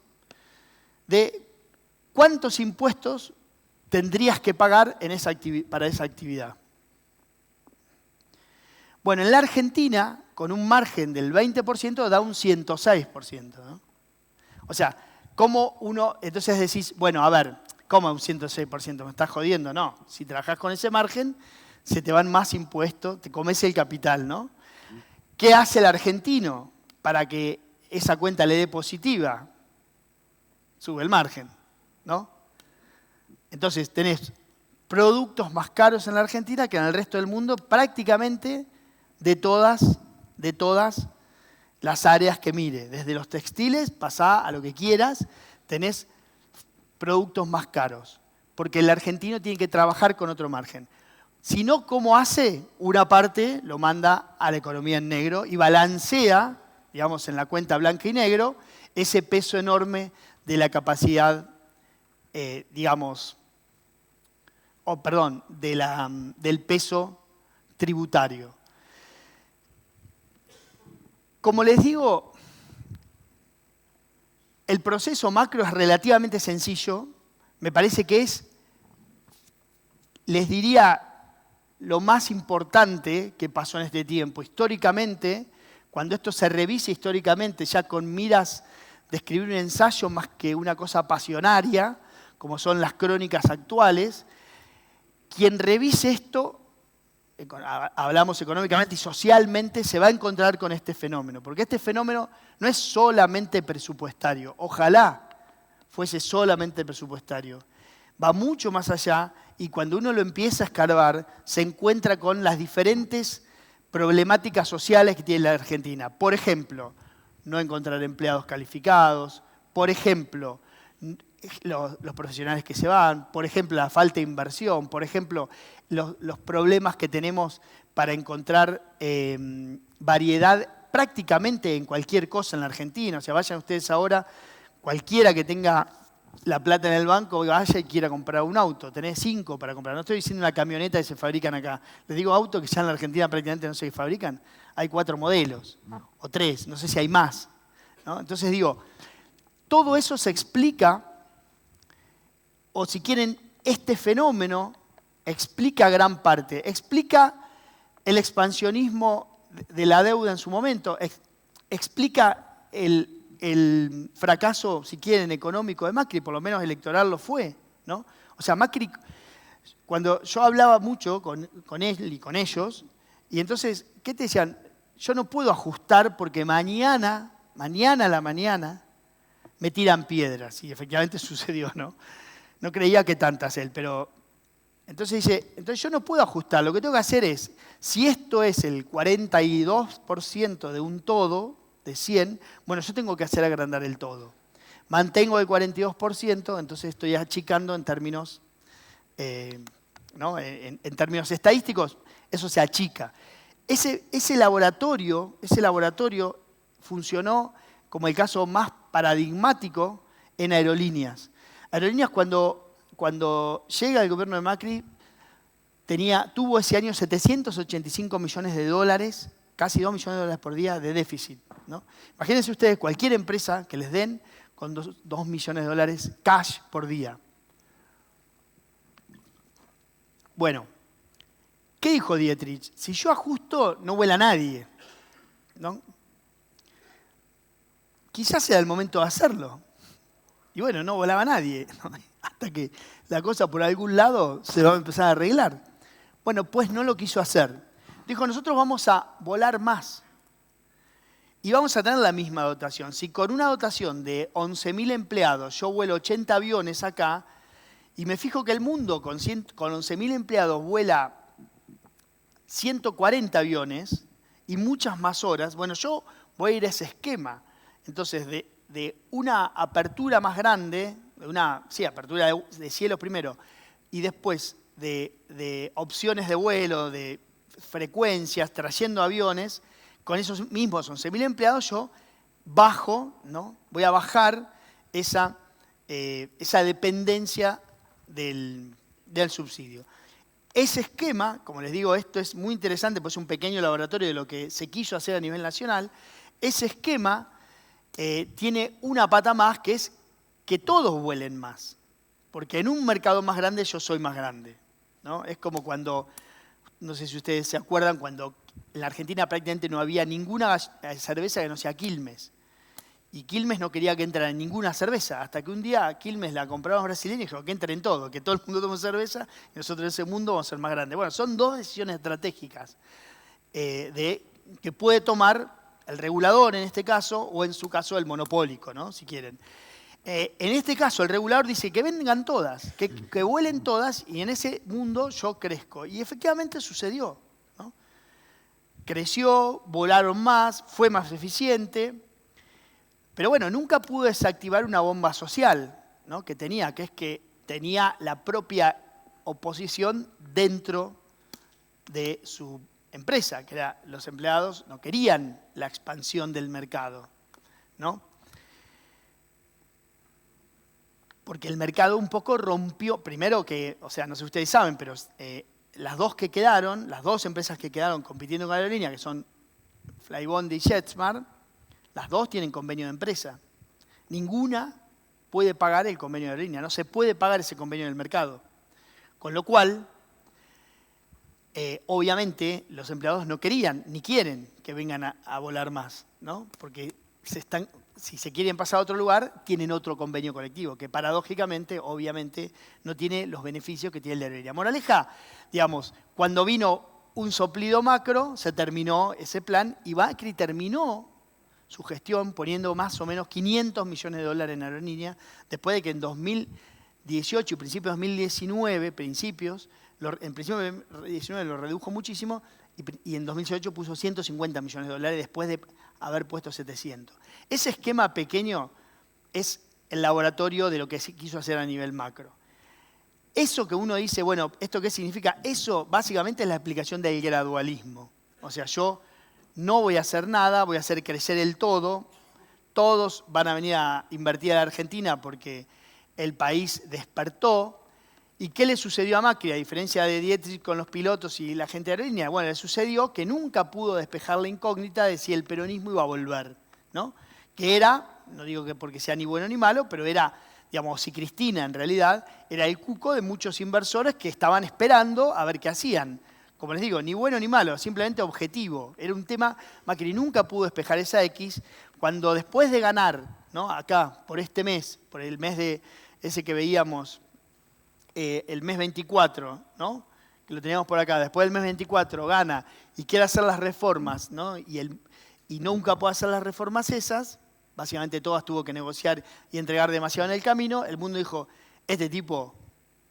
A: de cuántos impuestos tendrías que pagar para esa actividad. Bueno, en la Argentina, con un margen del 20%, da un 106%, ¿no? O sea, ¿cómo uno...? Entonces decís, bueno, a ver, ¿cómo un 106%? ¿Me estás jodiendo? No, si trabajás con ese margen, se te van más impuestos, te comes el capital, ¿no? ¿Qué hace el argentino para que esa cuenta le dé positiva? Sube el margen, ¿no? Entonces tenés productos más caros en la Argentina que en el resto del mundo, prácticamente de todas las áreas que mire. Desde los textiles, pasá a lo que quieras, tenés productos más caros. Porque el argentino tiene que trabajar con otro margen. Si no, ¿cómo hace? Una parte lo manda a la economía en negro y balancea, digamos, en la cuenta blanca y negro, ese peso enorme de la capacidad, del peso tributario. Como les digo, el proceso macro es relativamente sencillo. Me parece que les diría, lo más importante que pasó en este tiempo. Históricamente, cuando esto se revise históricamente, ya con miras de escribir un ensayo más que una cosa pasionaria, como son las crónicas actuales, quien revise esto, hablamos económicamente y socialmente, se va a encontrar con este fenómeno. Porque este fenómeno no es solamente presupuestario. Ojalá fuese solamente presupuestario. Va mucho más allá y cuando uno lo empieza a escarbar, se encuentra con las diferentes problemáticas sociales que tiene la Argentina. Por ejemplo, no encontrar empleados calificados. Por ejemplo, los profesionales que se van, por ejemplo, la falta de inversión, por ejemplo, los problemas que tenemos para encontrar variedad prácticamente en cualquier cosa en la Argentina. O sea, vayan ustedes ahora, cualquiera que tenga la plata en el banco, vaya y quiera comprar un auto. Tenés 5 para comprar. No estoy diciendo una camioneta que se fabrican acá. Les digo autos que ya en la Argentina prácticamente no se fabrican. Hay 4 modelos, o 3, no sé si hay más, ¿no? Entonces digo, todo eso se explica, o si quieren, este fenómeno explica gran parte. Explica el expansionismo de la deuda en su momento, explica el fracaso, si quieren, económico de Macri, por lo menos electoral lo fue, ¿no? O sea, Macri, cuando yo hablaba mucho con él y con ellos, y entonces, ¿qué te decían? Yo no puedo ajustar porque mañana a la mañana, me tiran piedras. Y efectivamente sucedió, ¿no? No creía que tantas él, pero... Entonces dice, entonces yo no puedo ajustar, lo que tengo que hacer es, si esto es el 42% de un todo, de 100, bueno, yo tengo que hacer agrandar el todo. Mantengo el 42%, entonces estoy achicando en términos, ¿no? en términos estadísticos, eso se achica. Ese laboratorio funcionó como el caso más paradigmático en aerolíneas. Aerolíneas cuando llega el gobierno de Macri, tuvo ese año 785 millones de dólares, casi 2 millones de dólares por día de déficit, ¿no? Imagínense ustedes cualquier empresa que les den con 2 millones de dólares cash por día. Bueno, ¿qué dijo Dietrich? Si yo ajusto, no vuela nadie, ¿no? Quizás sea el momento de hacerlo. Y bueno, no volaba nadie, ¿no? Hasta que la cosa por algún lado se va a empezar a arreglar. Bueno, pues no lo quiso hacer. Dijo, nosotros vamos a volar más. y vamos a tener la misma dotación. Si con una dotación de 11.000 empleados yo vuelo 80 aviones acá, y me fijo que el mundo con 11.000 empleados vuela 140 aviones y muchas más horas, bueno, yo voy a ir a ese esquema. Entonces, de una apertura más grande, apertura de cielos primero, y después de opciones de vuelo, de frecuencias, trayendo aviones, con esos mismos 11.000 empleados yo bajo, ¿no? Voy a bajar esa dependencia del subsidio. Ese esquema, como les digo, esto es muy interesante, pues es un pequeño laboratorio de lo que se quiso hacer a nivel nacional. Ese esquema tiene una pata más, que es que todos vuelen más. Porque en un mercado más grande yo soy más grande, ¿no? Es como cuando, no sé si ustedes se acuerdan, cuando en la Argentina prácticamente no había ninguna cerveza que no sea Quilmes. Y Quilmes no quería que entrara en ninguna cerveza, hasta que un día Quilmes la compraron los brasileños y dijo que entre en todo, que todo el mundo tome cerveza y nosotros en ese mundo vamos a ser más grandes. Bueno, son dos decisiones estratégicas que puede tomar el regulador en este caso, o en su caso el monopólico, ¿no? Si quieren. En este caso el regulador dice que vengan todas, que vuelen todas, y en ese mundo yo crezco. Y efectivamente sucedió, ¿no? Creció, volaron más, fue más eficiente. Pero bueno, nunca pudo desactivar una bomba social, ¿no? Que es que tenía la propia oposición dentro de su empresa, que era los empleados no querían la expansión del mercado, ¿no? Porque el mercado un poco rompió, primero que, o sea, no sé si ustedes saben, pero las dos empresas que quedaron compitiendo con la aerolínea, que son Flybondi y JetSmart, las dos tienen convenio de empresa. Ninguna puede pagar el convenio de aerolínea. No se puede pagar ese convenio en el mercado. Con lo cual, obviamente, los empleados no querían ni quieren que vengan a volar más, ¿no? Porque si se quieren pasar a otro lugar, tienen otro convenio colectivo, que paradójicamente, obviamente, no tiene los beneficios que tiene el de aerolínea. Moraleja, digamos, cuando vino un soplido macro, se terminó ese plan y Macri terminó su gestión poniendo más o menos 500 millones de dólares en aerolínea, después de que en 2018 y principios de 2019, en principio de 2019 lo redujo muchísimo, y en 2018 puso 150 millones de dólares después de haber puesto 700. Ese esquema pequeño es el laboratorio de lo que se quiso hacer a nivel macro. Eso que uno dice, bueno, ¿esto qué significa? Eso básicamente es la explicación del gradualismo. O sea, yo no voy a hacer nada, voy a hacer crecer el todo. Todos van a venir a invertir a la Argentina porque el país despertó. ¿Y qué le sucedió a Macri? A diferencia de Dietrich con los pilotos y la gente de aerolínea, bueno, le sucedió que nunca pudo despejar la incógnita de si el peronismo iba a volver, ¿no? Que era, no digo que porque sea ni bueno ni malo, pero era, digamos, si Cristina en realidad era el cuco de muchos inversores que estaban esperando a ver qué hacían. Como les digo, ni bueno ni malo, simplemente objetivo. Era un tema, Macri nunca pudo despejar esa X, cuando después de ganar, ¿no? Acá, por este mes, por el mes de ese que veíamos, el mes 24, ¿no? Que lo teníamos por acá, después del mes 24 gana y quiere hacer las reformas, ¿no? Y nunca puede hacer las reformas esas, básicamente todas tuvo que negociar y entregar demasiado en el camino, el mundo dijo, este tipo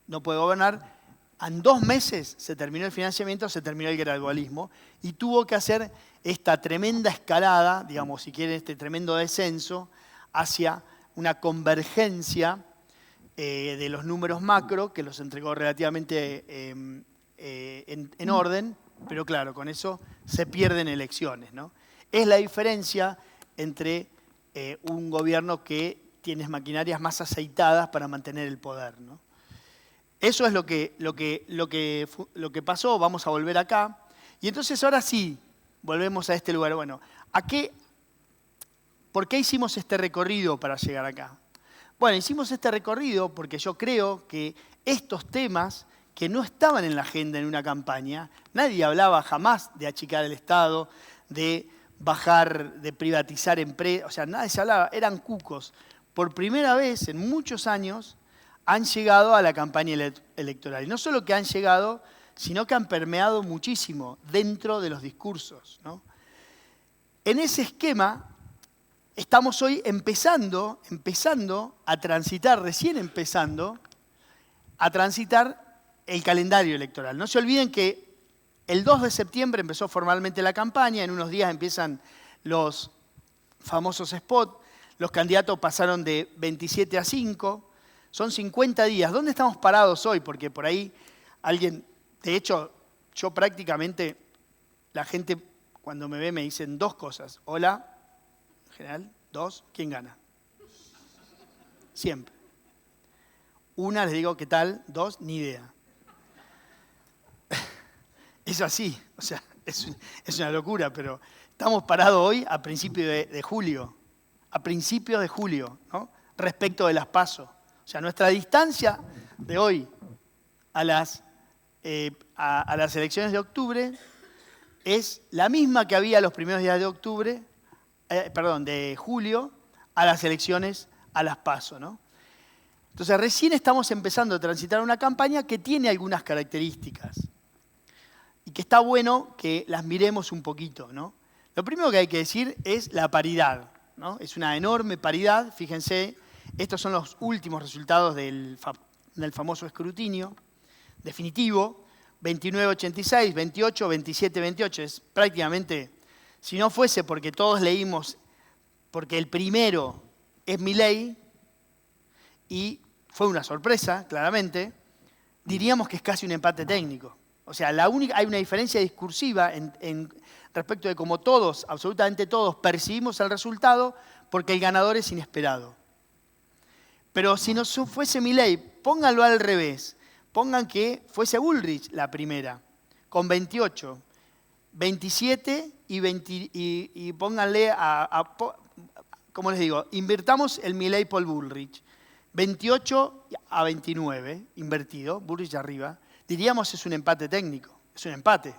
A: no puede gobernar. En 2 meses se terminó el financiamiento, se terminó el gradualismo y tuvo que hacer esta tremenda escalada, digamos, si quieren, este tremendo descenso hacia una convergencia de los números macro, que los entregó relativamente en orden, pero claro, con eso se pierden elecciones, ¿no? Es la diferencia entre un gobierno que tiene maquinarias más aceitadas para mantener el poder, ¿no? Eso es lo que pasó, vamos a volver acá. Y entonces ahora sí, volvemos a este lugar. Bueno, ¿por qué hicimos este recorrido para llegar acá? Bueno, hicimos este recorrido porque yo creo que estos temas que no estaban en la agenda en una campaña, nadie hablaba jamás de achicar el Estado, de bajar, de privatizar empresas, o sea, nadie se hablaba, eran cucos. Por primera vez en muchos años han llegado a la campaña electoral. Y no solo que han llegado, sino que han permeado muchísimo dentro de los discursos, ¿no? En ese esquema estamos hoy empezando a transitar, recién empezando a transitar el calendario electoral. No se olviden que el 2 de septiembre empezó formalmente la campaña, en unos días empiezan los famosos spots, los candidatos pasaron de 27 a 5, son 50 días. ¿Dónde estamos parados hoy? Porque por ahí alguien, de hecho, yo prácticamente, la gente cuando me ve me dicen dos cosas. Hola, en general, dos, ¿quién gana? Siempre. Una, les digo, ¿qué tal? Dos, ni idea. Es así, o sea, es una locura, pero estamos parados hoy a principios de julio, ¿no? Respecto de las PASO. O sea, nuestra distancia de hoy a las elecciones de octubre es la misma que había los primeros días de julio, a las elecciones, a las PASO, ¿no? Entonces, recién estamos empezando a transitar una campaña que tiene algunas características y que está bueno que las miremos un poquito, ¿no? Lo primero que hay que decir es la paridad, ¿no? Es una enorme paridad, fíjense, estos son los últimos resultados del famoso escrutinio definitivo, 29-86, 28, 27-28, es prácticamente, si no fuese porque todos leímos, porque el primero es Milei, y fue una sorpresa, claramente, diríamos que es casi un empate técnico. O sea, hay una diferencia discursiva respecto de cómo todos, absolutamente todos, percibimos el resultado porque el ganador es inesperado. Pero si no fuese Milei, pónganlo al revés. Pongan que fuese Bullrich la primera, con 28, 27 y pónganle ¿cómo les digo? Invirtamos el Milei por Bullrich. 28 a 29, invertido, Bullrich arriba. Diríamos es un empate técnico, es un empate,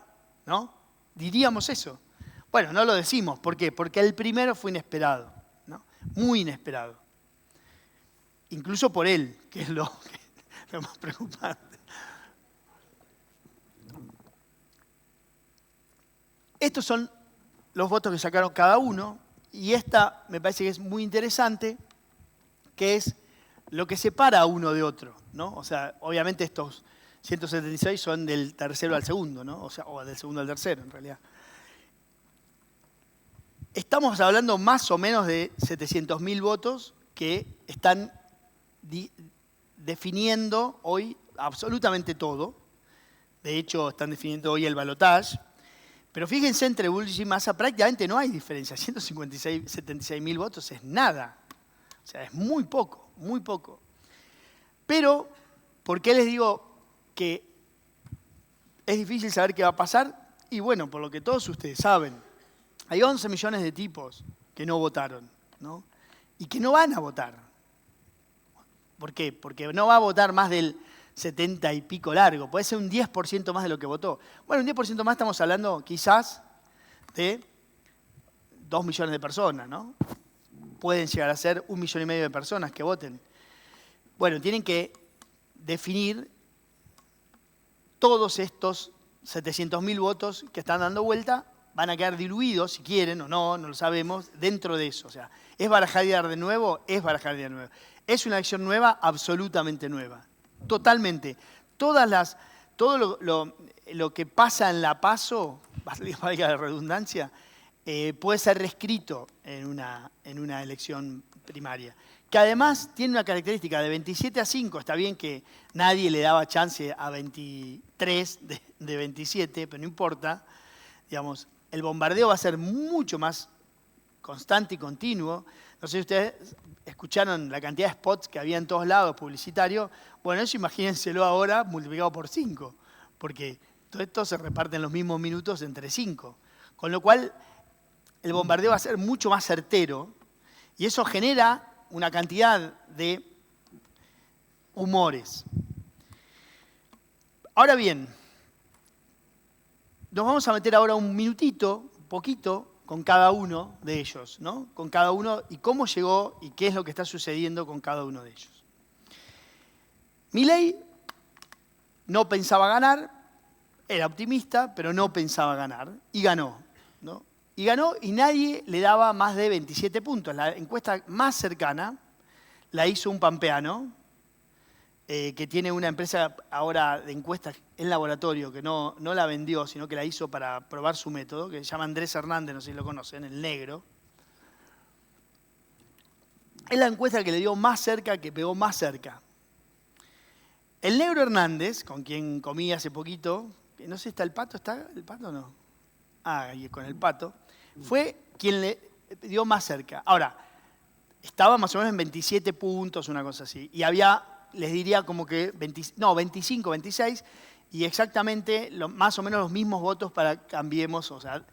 A: ¿no? Diríamos eso. Bueno, no lo decimos. ¿Por qué? Porque el primero fue inesperado, ¿no? Muy inesperado. Incluso por él, que es lo más preocupante. Estos son los votos que sacaron cada uno, y esta me parece que es muy interesante, que es lo que separa a uno de otro, ¿no? O sea, obviamente estos 176 son del tercero al segundo, ¿no? O sea, o del segundo al tercero, en realidad. Estamos hablando más o menos de 700.000 votos que están definiendo hoy absolutamente todo. De hecho, están definiendo hoy el balotaje. Pero fíjense, entre Bullrich y Massa prácticamente no hay diferencia. 176.000 votos es nada. O sea, es muy poco, muy poco. Pero, ¿por qué les digo que es difícil saber qué va a pasar? Y bueno, por lo que todos ustedes saben, hay 11 millones de tipos que no votaron, ¿no? Y que no van a votar. ¿Por qué? Porque no va a votar más del 70 y pico largo. Puede ser un 10% más de lo que votó. Bueno, un 10% más estamos hablando quizás de 2 millones de personas, ¿no? Pueden llegar a ser 1,5 millones de personas que voten. Bueno, tienen que definir todos estos 700.000 votos que están dando vuelta, van a quedar diluidos, si quieren o no, no lo sabemos, dentro de eso. O sea, ¿es barajar y dar de nuevo? Es barajar y dar de nuevo. ¿Es una elección nueva? Absolutamente nueva. Totalmente. Todo lo que pasa en la PASO, valga la redundancia, puede ser reescrito en una elección primaria. Que además tiene una característica de 27 a 5, está bien que nadie le daba chance a 23 de 27, pero no importa, digamos, el bombardeo va a ser mucho más constante y continuo. No sé si ustedes escucharon la cantidad de spots que había en todos lados publicitarios. Bueno, eso imagínenselo ahora multiplicado por 5, porque todo esto se reparte en los mismos minutos entre 5. Con lo cual, el bombardeo va a ser mucho más certero y eso genera una cantidad de humores. Ahora bien, nos vamos a meter ahora un minutito, un poquito, con cada uno de ellos, ¿no? Con cada uno y cómo llegó y qué es lo que está sucediendo con cada uno de ellos. Milei no pensaba ganar, era optimista, pero no pensaba ganar y ganó, ¿no? Y ganó y nadie le daba más de 27 puntos. La encuesta más cercana la hizo un pampeano, que tiene una empresa ahora de encuestas en laboratorio, que no la vendió, sino que la hizo para probar su método, que se llama Andrés Hernández, no sé si lo conocen, el negro. Es la encuesta que le dio más cerca, que pegó más cerca. El negro Hernández, con quien comí hace poquito, no sé, ¿está el pato? ¿Está el pato o no? Ah, y con el pato. Fue quien le dio más cerca. Ahora, estaba más o menos en 27 puntos, una cosa así. Y había, les diría como que 25, 26, y exactamente más o menos los mismos votos para Cambiemos, o sea,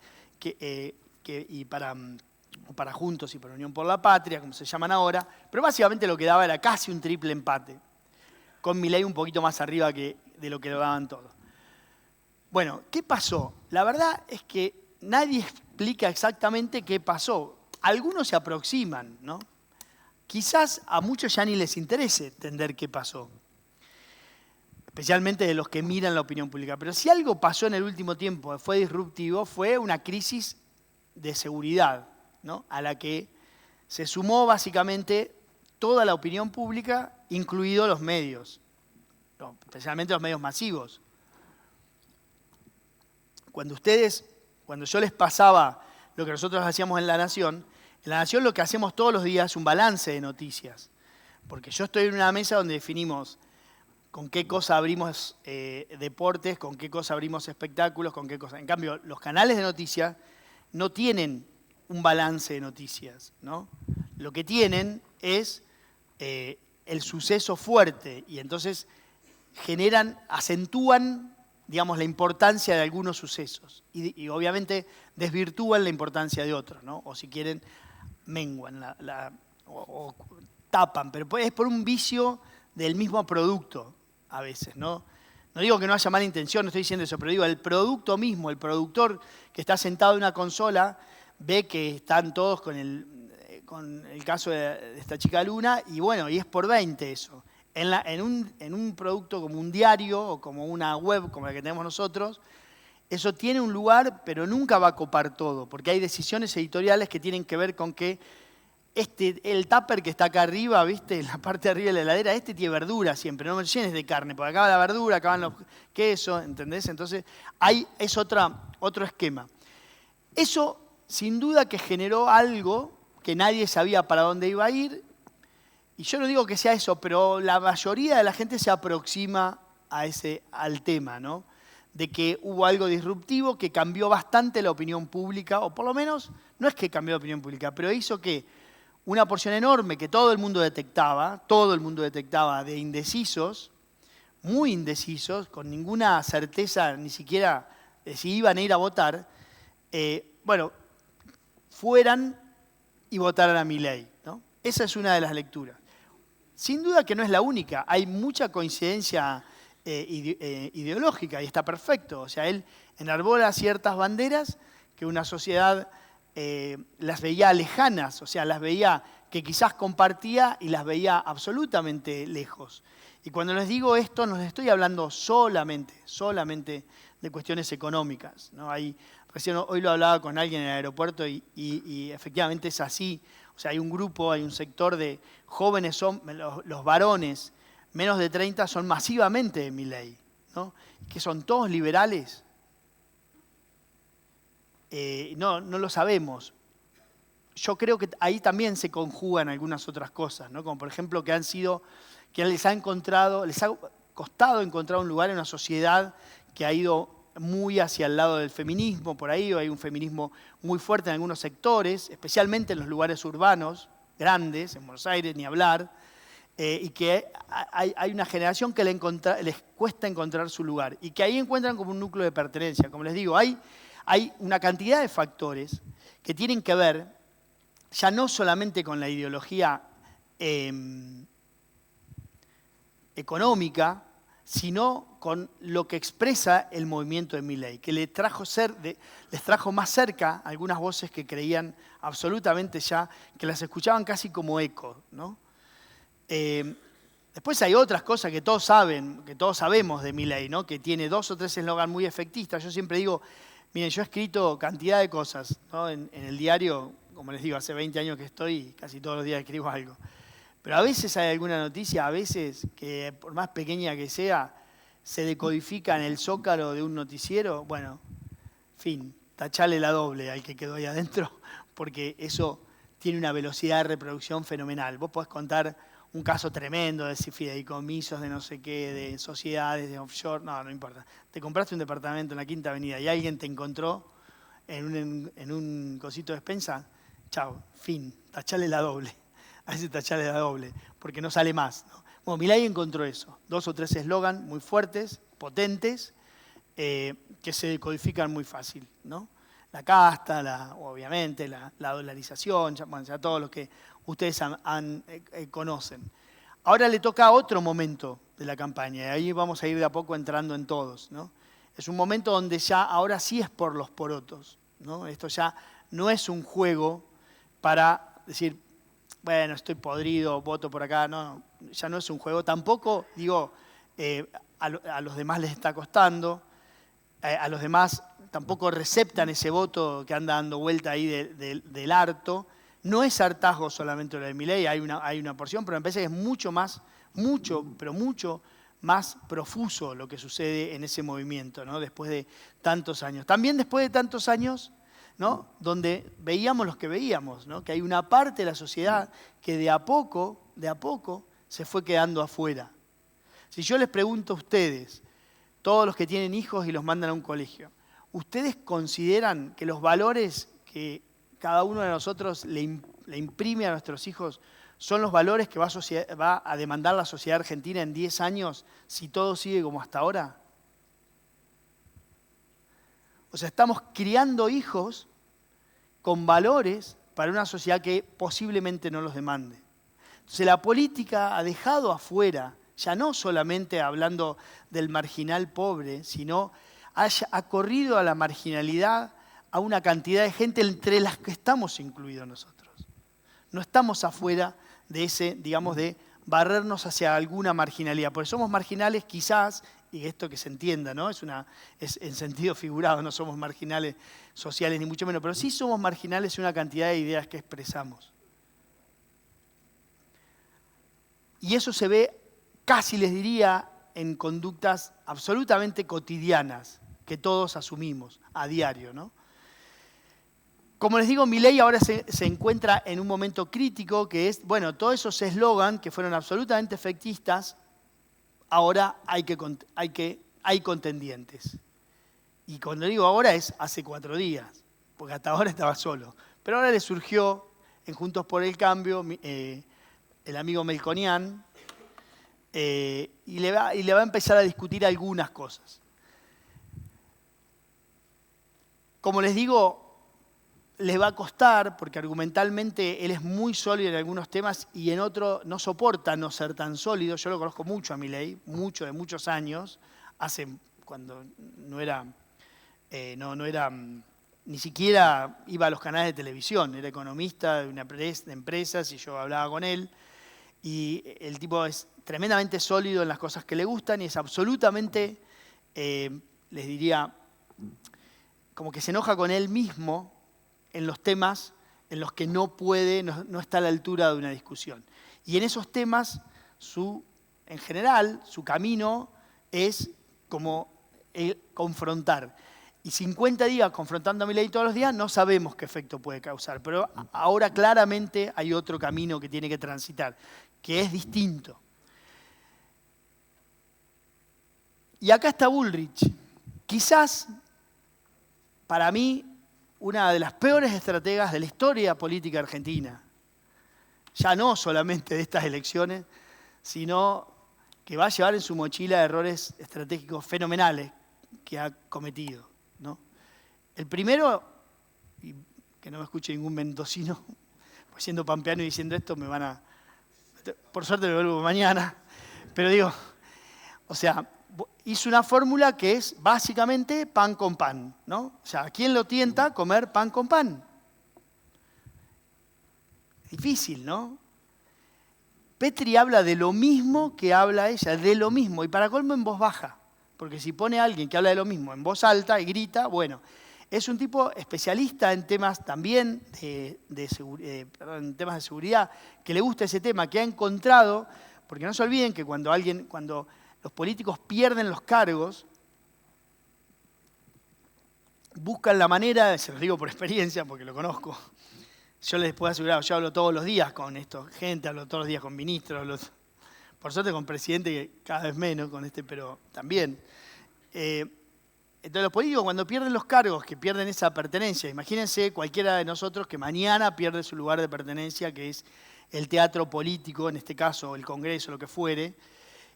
A: y para Juntos y para Unión por la Patria, como se llaman ahora. Pero básicamente lo que daba era casi un triple empate, con Milei un poquito más arriba de lo que lo daban todos. Bueno, ¿qué pasó? La verdad es que nadie explica exactamente qué pasó. Algunos se aproximan, ¿no? Quizás a muchos ya ni les interese entender qué pasó, especialmente de los que miran la opinión pública. Pero si algo pasó en el último tiempo, fue disruptivo, fue una crisis de seguridad, ¿no? A la que se sumó básicamente toda la opinión pública, incluidos los medios, ¿no? Especialmente los medios masivos. Cuando yo les pasaba lo que nosotros hacíamos en La Nación lo que hacemos todos los días es un balance de noticias. Porque yo estoy en una mesa donde definimos con qué cosa abrimos deportes, con qué cosa abrimos espectáculos, con qué cosa. En cambio, los canales de noticias no tienen un balance de noticias, ¿no? Lo que tienen es el suceso fuerte y entonces acentúan, digamos, la importancia de algunos sucesos y obviamente desvirtúan la importancia de otros, ¿no? O si quieren, menguan o tapan, pero es por un vicio del mismo producto a veces, ¿no? No digo que no haya mala intención, no estoy diciendo eso, pero digo, el producto mismo, el productor que está sentado en una consola, ve que están todos con el caso de esta chica Luna, y bueno, y es por 20 eso. En un producto como un diario o como una web como la que tenemos nosotros, eso tiene un lugar, pero nunca va a copar todo, porque hay decisiones editoriales que tienen que ver con que el tupper que está acá arriba, ¿viste? En la parte de arriba de la heladera, tiene verdura siempre, no me llenes de carne, porque acaba la verdura, acaban los quesos, ¿entendés? Entonces, es otro esquema. Eso, sin duda, que generó algo que nadie sabía para dónde iba a ir, y yo no digo que sea eso, pero la mayoría de la gente se aproxima al tema, ¿no? De que hubo algo disruptivo que cambió bastante la opinión pública, o por lo menos, no es que cambió la opinión pública, pero hizo que una porción enorme que todo el mundo detectaba de indecisos, muy indecisos, con ninguna certeza ni siquiera de si iban a ir a votar, fueran y votaran a Milei, ¿no? Esa es una de las lecturas. Sin duda que no es la única, hay mucha coincidencia ideológica y está perfecto. O sea, él enarbola ciertas banderas que una sociedad las veía lejanas, o sea, las veía que quizás compartía y las veía absolutamente lejos. Y cuando les digo esto, no les estoy hablando solamente de cuestiones económicas, ¿no? Recién hoy lo hablaba con alguien en el aeropuerto y efectivamente es así. O sea, hay un sector de jóvenes, los varones, menos de 30 son masivamente de Milei, ¿no? Que son todos liberales. No lo sabemos. Yo creo que ahí también se conjugan algunas otras cosas, ¿no? Como por ejemplo que les ha costado encontrar un lugar en una sociedad que ha ido muy hacia el lado del feminismo, por ahí hay un feminismo muy fuerte en algunos sectores, especialmente en los lugares urbanos, grandes, en Buenos Aires, ni hablar, y que hay una generación que les cuesta encontrar su lugar, y que ahí encuentran como un núcleo de pertenencia. Como les digo, hay una cantidad de factores que tienen que ver ya no solamente con la ideología económica, sino con lo que expresa el movimiento de Milei, que les trajo más cerca algunas voces que creían absolutamente ya, que las escuchaban casi como eco, ¿no? Después hay otras cosas que todos sabemos de Milei, ¿no? Que tiene 2 o 3 eslogans muy efectistas. Yo siempre digo, Miren, yo he escrito cantidad de cosas, ¿no? En el diario, como les digo, hace 20 años que estoy y casi todos los días escribo algo. Pero a veces hay alguna noticia, a veces que por más pequeña que sea, se decodifica en el zócalo de un noticiero. Bueno, fin, tachale la doble al que quedó ahí adentro, porque eso tiene una velocidad de reproducción fenomenal. Vos podés contar un caso tremendo de fideicomisos, de no sé qué, de sociedades, de offshore, no importa. Te compraste un departamento en la Quinta Avenida y alguien te encontró en un cosito de despensa, chao, fin, tachale la doble. A ese tachale la doble, porque no sale más, ¿no? Bueno, Milei encontró eso, 2 o 3 eslogan muy fuertes, potentes, que se decodifican muy fácil, ¿no? La casta, obviamente, la dolarización, ya todos los que ustedes conocen. Ahora le toca otro momento de la campaña, y ahí vamos a ir de a poco entrando en todos, ¿no? Es un momento donde ya, ahora sí es por los porotos, ¿no? Esto ya no es un juego para decir, bueno, estoy podrido, voto por acá, no, ya no es un juego. Tampoco, digo, a los demás les está costando, a los demás tampoco receptan ese voto que anda dando vuelta ahí del harto. No es hartazgo solamente lo de Milei, hay una porción, pero me parece que es mucho más profuso lo que sucede en ese movimiento, ¿no? Después de tantos años. También después de tantos años, ¿no? Donde veíamos los que veíamos, ¿no? Que hay una parte de la sociedad que de a poco se fue quedando afuera. Si yo les pregunto a ustedes, todos los que tienen hijos y los mandan a un colegio, ¿ustedes consideran que los valores que cada uno de nosotros le imprime a nuestros hijos son los valores que va a demandar la sociedad argentina en 10 años si todo sigue como hasta ahora? O sea, estamos criando hijos con valores para una sociedad que posiblemente no los demande. Entonces la política ha dejado afuera, ya no solamente hablando del marginal pobre, sino ha corrido a la marginalidad a una cantidad de gente entre las que estamos incluidos nosotros. No estamos afuera de ese, digamos, de barrernos hacia alguna marginalidad, porque somos marginales quizás, y esto que se entienda, ¿no? Es en sentido figurado, no somos marginales sociales ni mucho menos, pero sí somos marginales en una cantidad de ideas que expresamos. Y eso se ve, casi les diría, en conductas absolutamente cotidianas que todos asumimos a diario, ¿no? Como les digo, Milei ahora se encuentra en un momento crítico que es, bueno, todos esos eslogan que fueron absolutamente efectistas, ahora hay contendientes. Y cuando digo ahora es hace 4 días, porque hasta ahora estaba solo. Pero ahora le surgió en Juntos por el Cambio el amigo Melconian, y le va a empezar a discutir algunas cosas. Como les digo, les va a costar, porque argumentalmente él es muy sólido en algunos temas y en otros no soporta no ser tan sólido. Yo lo conozco mucho a Milei, de muchos años, cuando no era, ni siquiera iba a los canales de televisión, era economista de empresas y yo hablaba con él. Y el tipo es tremendamente sólido en las cosas que le gustan y es absolutamente, les diría, como que se enoja con él mismo en los temas en los que no está a la altura de una discusión. Y en esos temas, en general, su camino es como confrontar. Y 50 días confrontando a Milei todos los días, no sabemos qué efecto puede causar. Pero ahora claramente hay otro camino que tiene que transitar, que es distinto. Y acá está Bullrich. Quizás, para mí, una de las peores estrategas de la historia política argentina. Ya no solamente de estas elecciones, sino que va a llevar en su mochila errores estratégicos fenomenales que ha cometido, ¿no? El primero, y que no me escuche ningún mendocino, pues siendo pampeano y diciendo esto me van a... Por suerte me vuelvo mañana, pero digo, o sea, hizo una fórmula que es básicamente pan con pan, ¿no? O sea, ¿a quién lo tienta comer pan con pan? Difícil, ¿no? Petri habla de lo mismo que habla ella, de lo mismo, y para colmo en voz baja, porque si pone a alguien que habla de lo mismo en voz alta y grita, bueno, Es un tipo especialista en temas también en temas de seguridad, que le gusta ese tema, que ha encontrado, porque no se olviden que cuando los políticos pierden los cargos, buscan la manera, se los digo por experiencia porque lo conozco, yo les puedo asegurar, yo hablo todos los días con gente, hablo todos los días con ministros, por suerte con presidente que cada vez menos con pero también. Entonces los políticos cuando pierden los cargos, que pierden esa pertenencia, imagínense cualquiera de nosotros que mañana pierde su lugar de pertenencia, que es el teatro político, en este caso el Congreso, lo que fuere,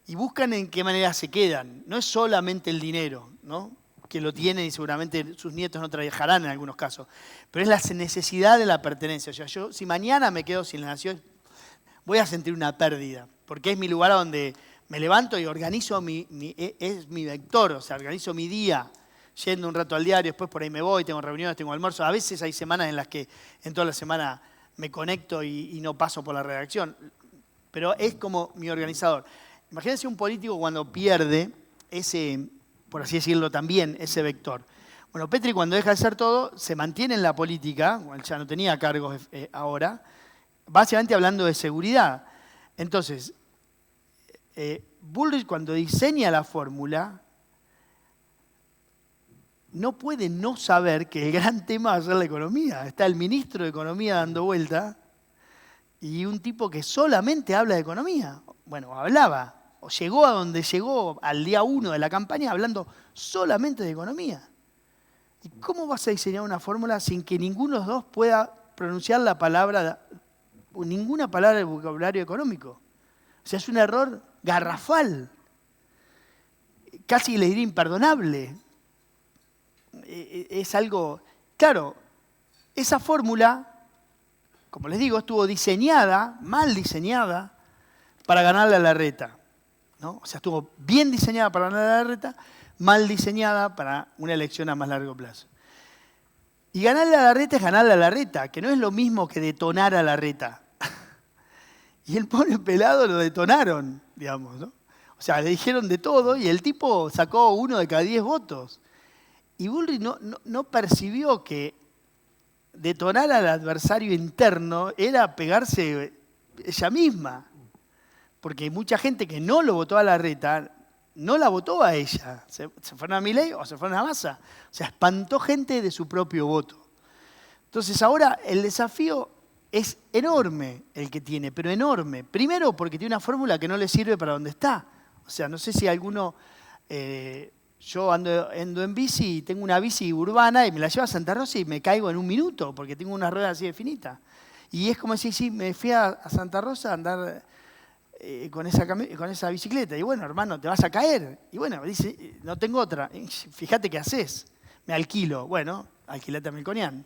A: y buscan en qué manera se quedan. No es solamente el dinero, ¿no?, que lo tienen y seguramente sus nietos no trabajarán en algunos casos, pero es la necesidad de la pertenencia. O sea, yo si mañana me quedo sin la nación, voy a sentir una pérdida, porque es mi lugar donde me levanto y organizo es mi vector, o sea, organizo mi día, yendo un rato al diario, después por ahí me voy, tengo reuniones, tengo almuerzo. A veces hay semanas en las que en toda la semana me conecto y no paso por la redacción, pero es como mi organizador. Imagínense un político cuando pierde ese, por así decirlo también, ese vector. Bueno, Petri cuando deja de ser todo, se mantiene en la política, ya no tenía cargos ahora, básicamente hablando de seguridad. Entonces, Bullrich cuando diseña la fórmula, no puede no saber que el gran tema va a ser la economía. Está el ministro de Economía dando vuelta y un tipo que solamente habla de economía. Bueno, hablaba, o llegó a donde llegó al día 1 de la campaña hablando solamente de economía. ¿Y cómo vas a diseñar una fórmula sin que ninguno de los dos pueda pronunciar ninguna palabra del vocabulario económico? O sea, es un error garrafal, casi le diría imperdonable. Es algo, claro, esa fórmula, como les digo, estuvo diseñada, mal diseñada, para ganarle a Larreta, ¿no? O sea, estuvo bien diseñada para ganarle a Larreta, mal diseñada para una elección a más largo plazo. Y ganarle a Larreta es ganarle a Larreta, que no es lo mismo que detonar a Larreta. Y el pobre pelado lo detonaron, digamos, ¿no? O sea, le dijeron de todo y el tipo sacó 1 de cada 10 votos. Y Bullrich no percibió que detonar al adversario interno era pegarse ella misma. Porque hay mucha gente que no lo votó a Larreta, no la votó a ella. Se fueron a Milei o se fueron a Massa. O sea, espantó gente de su propio voto. Entonces ahora el desafío es enorme el que tiene, pero enorme. Primero porque tiene una fórmula que no le sirve para donde está. O sea, no sé si alguno... yo ando en bici y tengo una bici urbana y me la llevo a Santa Rosa y me caigo en 1 minuto porque tengo una rueda así de finita. Y es como decir, sí, me fui a Santa Rosa a andar con esa bicicleta. Y bueno, hermano, te vas a caer. Y bueno, dice, no tengo otra. Fíjate qué haces. Me alquilo. Bueno, alquilate a Melconian.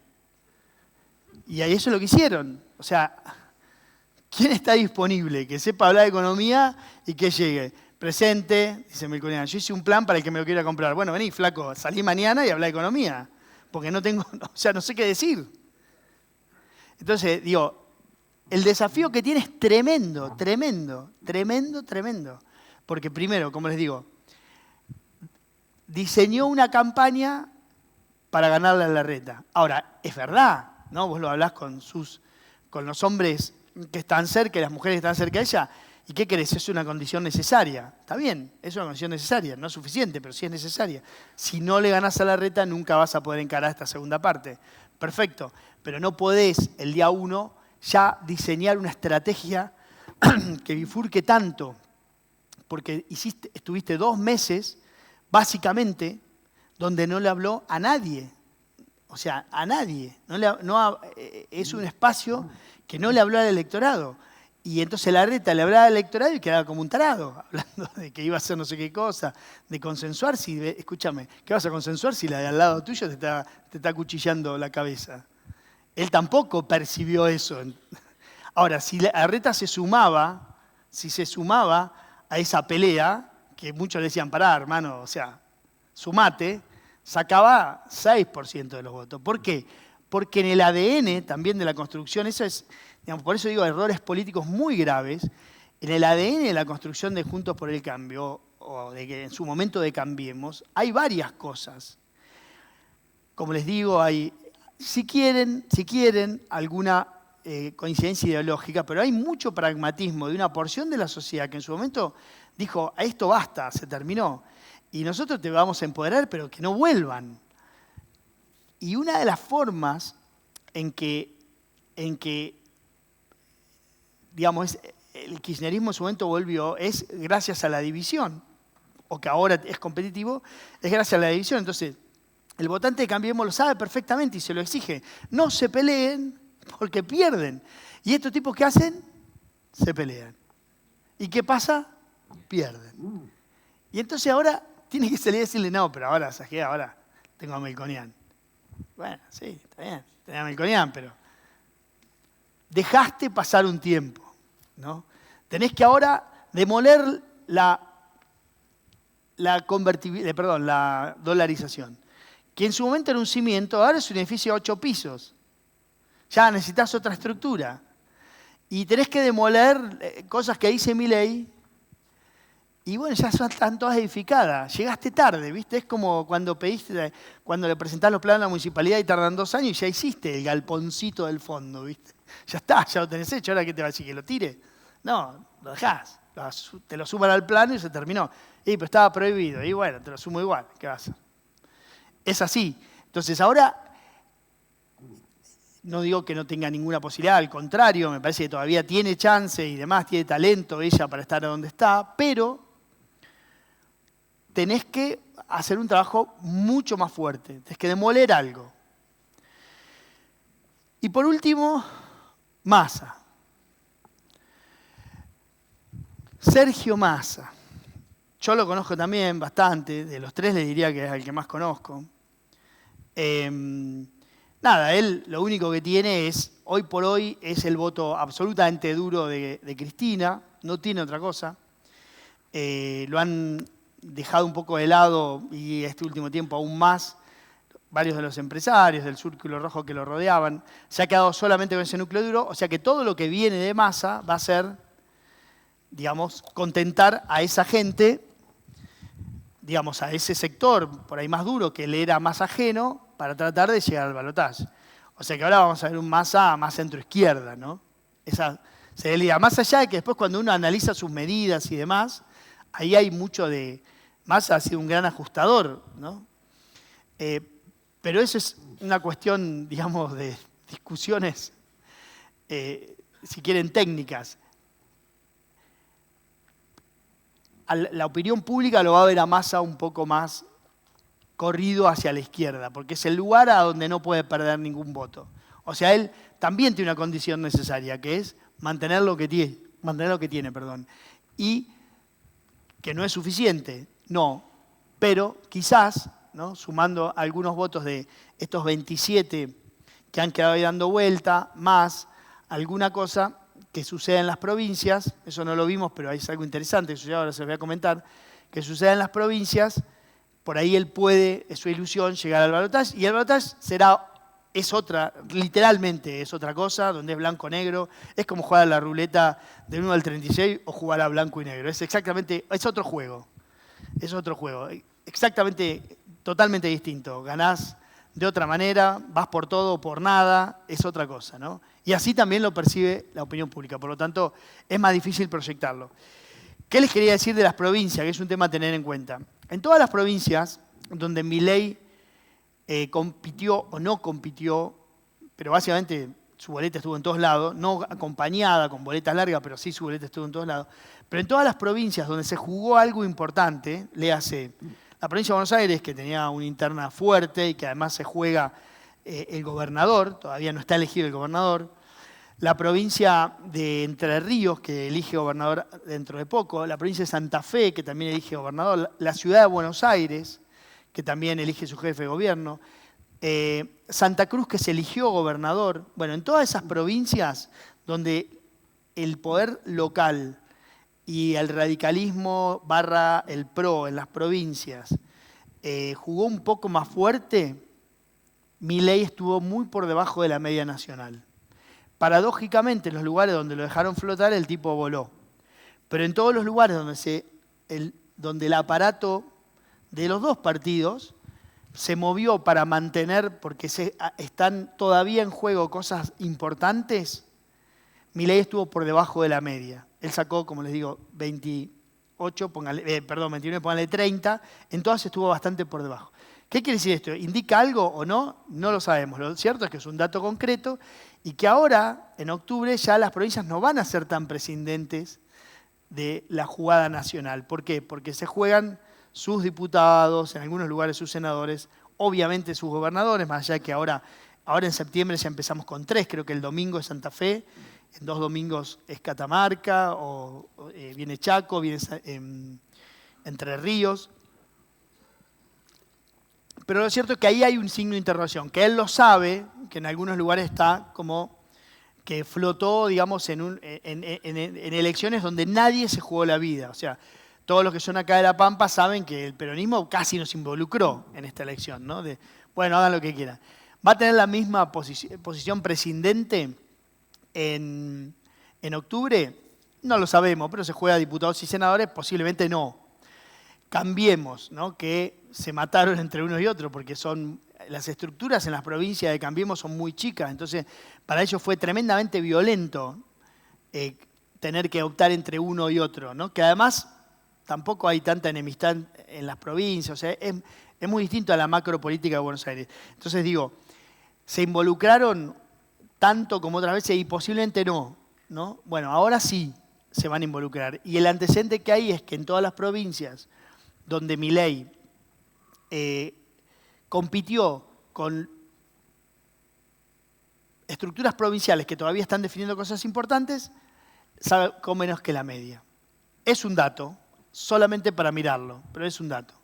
A: Y ahí eso es lo que hicieron. O sea, ¿quién está disponible? Que sepa hablar de economía y que llegue. Presente, dice Melconian, yo hice un plan para el que me lo quiera comprar. Bueno, vení, flaco, salí mañana y habla de economía, porque no sé qué decir. Entonces, digo, el desafío que tiene es tremendo, tremendo, tremendo, tremendo. Porque primero, como les digo, diseñó una campaña para ganarle a Larreta. Ahora, es verdad, ¿no? Vos lo hablás con los hombres que están cerca y las mujeres que están cerca de ella. ¿Y qué querés? Es una condición necesaria. Está bien, es una condición necesaria. No es suficiente, pero sí es necesaria. Si no le ganás a Larreta, nunca vas a poder encarar esta segunda parte. Perfecto. Pero no podés, el día 1, ya diseñar una estrategia que bifurque tanto. Porque estuviste 2 meses, básicamente, donde no le habló a nadie. O sea, a nadie. Es un espacio que no le habló al electorado. Y entonces Larreta le hablaba al electorado y quedaba como un tarado, hablando de que iba a hacer no sé qué cosa, de consensuar. Escúchame, ¿qué vas a consensuar si la de al lado tuyo te está acuchillando la cabeza? Él tampoco percibió eso. Ahora, si Larreta se sumaba a esa pelea, que muchos le decían, pará, hermano, o sea, sumate, sacaba 6% de los votos. ¿Por qué? Porque en el ADN también de la construcción, eso es... Digamos, por eso digo errores políticos muy graves. En el ADN de la construcción de Juntos por el Cambio, o de que en su momento de Cambiemos, hay varias cosas. como les digo, hay, si quieren alguna coincidencia ideológica, pero hay mucho pragmatismo de una porción de la sociedad que en su momento dijo, a esto basta, se terminó. Y nosotros te vamos a empoderar, pero que no vuelvan. Y una de las formas en que digamos, el kirchnerismo en su momento volvió es gracias a la división, o que ahora es competitivo, es gracias a la división. Entonces, el votante de Cambiemos lo sabe perfectamente y se lo exige. No se peleen porque pierden. ¿Y estos tipos qué hacen? Se pelean. ¿Y qué pasa? Pierden. Y entonces ahora tiene que salir y decirle, no, pero ahora, Sajea, ahora tengo a Melconian. Bueno, sí, está bien, tenés a Melconian, pero dejaste pasar un tiempo, ¿no? Tenés que ahora demoler la dolarización, que en su momento era un cimiento, ahora es un edificio de 8 pisos. Ya necesitas otra estructura. Y tenés que demoler cosas que dice Milei. Y bueno, ya están todas edificadas. Llegaste tarde, ¿viste? Es como cuando cuando le presentás los planos a la municipalidad y tardan 2 años y ya hiciste el galponcito del fondo, ¿viste? Ya está, ya lo tenés hecho. ¿Ahora qué te va a decir? ¿Que lo tire? No, lo dejás. Te lo suman al plano y se terminó. Pero estaba prohibido. Y bueno, te lo sumo igual. ¿Qué vas a hacer? Es así. Entonces ahora, no digo que no tenga ninguna posibilidad, al contrario, me parece que todavía tiene chance y demás, tiene talento ella para estar donde está, pero tenés que hacer un trabajo mucho más fuerte, tenés que demoler algo. Y por último, Massa. Sergio Massa. Yo lo conozco también bastante, de los 3 le diría que es el que más conozco. Nada, él lo único que tiene es, hoy por hoy, es el voto absolutamente duro de Cristina, no tiene otra cosa. Lo han dejado un poco de lado y este último tiempo aún más, varios de los empresarios del Círculo Rojo que lo rodeaban, se ha quedado solamente con ese núcleo duro, o sea que todo lo que viene de Massa va a ser, digamos, contentar a esa gente, digamos, a ese sector por ahí más duro que le era más ajeno para tratar de llegar al balotaje. O sea que ahora vamos a ver un Massa más centro-izquierda, ¿no? Esa sería la idea. Más allá de que después cuando uno analiza sus medidas y demás, ahí hay mucho de... Massa ha sido un gran ajustador, ¿no? Pero eso es una cuestión, digamos, de discusiones, si quieren, técnicas. La opinión pública lo va a ver a Massa un poco más corrido hacia la izquierda, porque es el lugar a donde no puede perder ningún voto. O sea, él también tiene una condición necesaria, que es mantener lo que tiene, y que no es suficiente, no, pero quizás, ¿no?, sumando algunos votos de estos 27 que han quedado ahí dando vuelta, más alguna cosa que sucede en las provincias, eso no lo vimos, pero es algo interesante, eso ya ahora se lo voy a comentar, que sucede en las provincias, por ahí él puede, es su ilusión, llegar al balotaje, y el balotaje es otra, literalmente es otra cosa, donde es blanco-negro, es como jugar a la ruleta del 1 al 36 o jugar a blanco y negro, es otro juego, exactamente, totalmente distinto, ganás de otra manera, vas por todo o por nada, es otra cosa, ¿no? Y así también lo percibe la opinión pública, por lo tanto es más difícil proyectarlo. ¿Qué les quería decir de las provincias? Que es un tema a tener en cuenta. En todas las provincias donde Milei compitió o no compitió, pero básicamente su boleta estuvo en todos lados, no acompañada con boletas largas, pero sí su boleta estuvo en todos lados. Pero en todas las provincias donde se jugó algo importante, léase la provincia de Buenos Aires, que tenía una interna fuerte y que además se juega el gobernador, todavía no está elegido el gobernador, la provincia de Entre Ríos, que elige gobernador dentro de poco, la provincia de Santa Fe, que también elige gobernador, la ciudad de Buenos Aires, que también elige su jefe de gobierno, Santa Cruz, que se eligió gobernador. Bueno, en todas esas provincias donde el poder local y el radicalismo / el PRO en las provincias jugó un poco más fuerte, Milei estuvo muy por debajo de la media nacional. Paradójicamente, en los lugares donde lo dejaron flotar, el tipo voló. Pero en todos los lugares donde el aparato de los dos partidos se movió para mantener, porque están todavía en juego cosas importantes, Milei estuvo por debajo de la media. Él sacó, como les digo, 28, 29, póngale 30, en todas estuvo bastante por debajo. ¿Qué quiere decir esto? ¿Indica algo o no? No lo sabemos. Lo cierto es que es un dato concreto y que ahora, en octubre, ya las provincias no van a ser tan prescindentes de la jugada nacional. ¿Por qué? Porque se juegan sus diputados, en algunos lugares sus senadores, obviamente sus gobernadores, más allá de que ahora en septiembre ya empezamos con 3, creo que el domingo es Santa Fe, en 2 domingos es Catamarca, viene Chaco, viene Entre Ríos. Pero lo cierto es que ahí hay un signo de interrogación, que él lo sabe, que en algunos lugares está como que flotó, digamos, en elecciones donde nadie se jugó la vida. O sea, todos los que son acá de La Pampa saben que el peronismo casi nos involucró en esta elección, ¿no? Bueno, hagan lo que quieran. ¿Va a tener la misma posición presidente en octubre? No lo sabemos, pero se juega a diputados y senadores, posiblemente no. Cambiemos, ¿no? Que se mataron entre unos y otros, porque las estructuras en las provincias de Cambiemos son muy chicas, entonces para ellos fue tremendamente violento tener que optar entre uno y otro, ¿no? Que además tampoco hay tanta enemistad en las provincias, o sea, es muy distinto a la macropolítica de Buenos Aires. Entonces digo, se involucraron tanto como otras veces y posiblemente no, ¿no? Bueno, ahora sí se van a involucrar. Y el antecedente que hay es que en todas las provincias donde Milei compitió con estructuras provinciales que todavía están definiendo cosas importantes, sacó menos que la media. Es un dato, solamente para mirarlo, pero es un dato.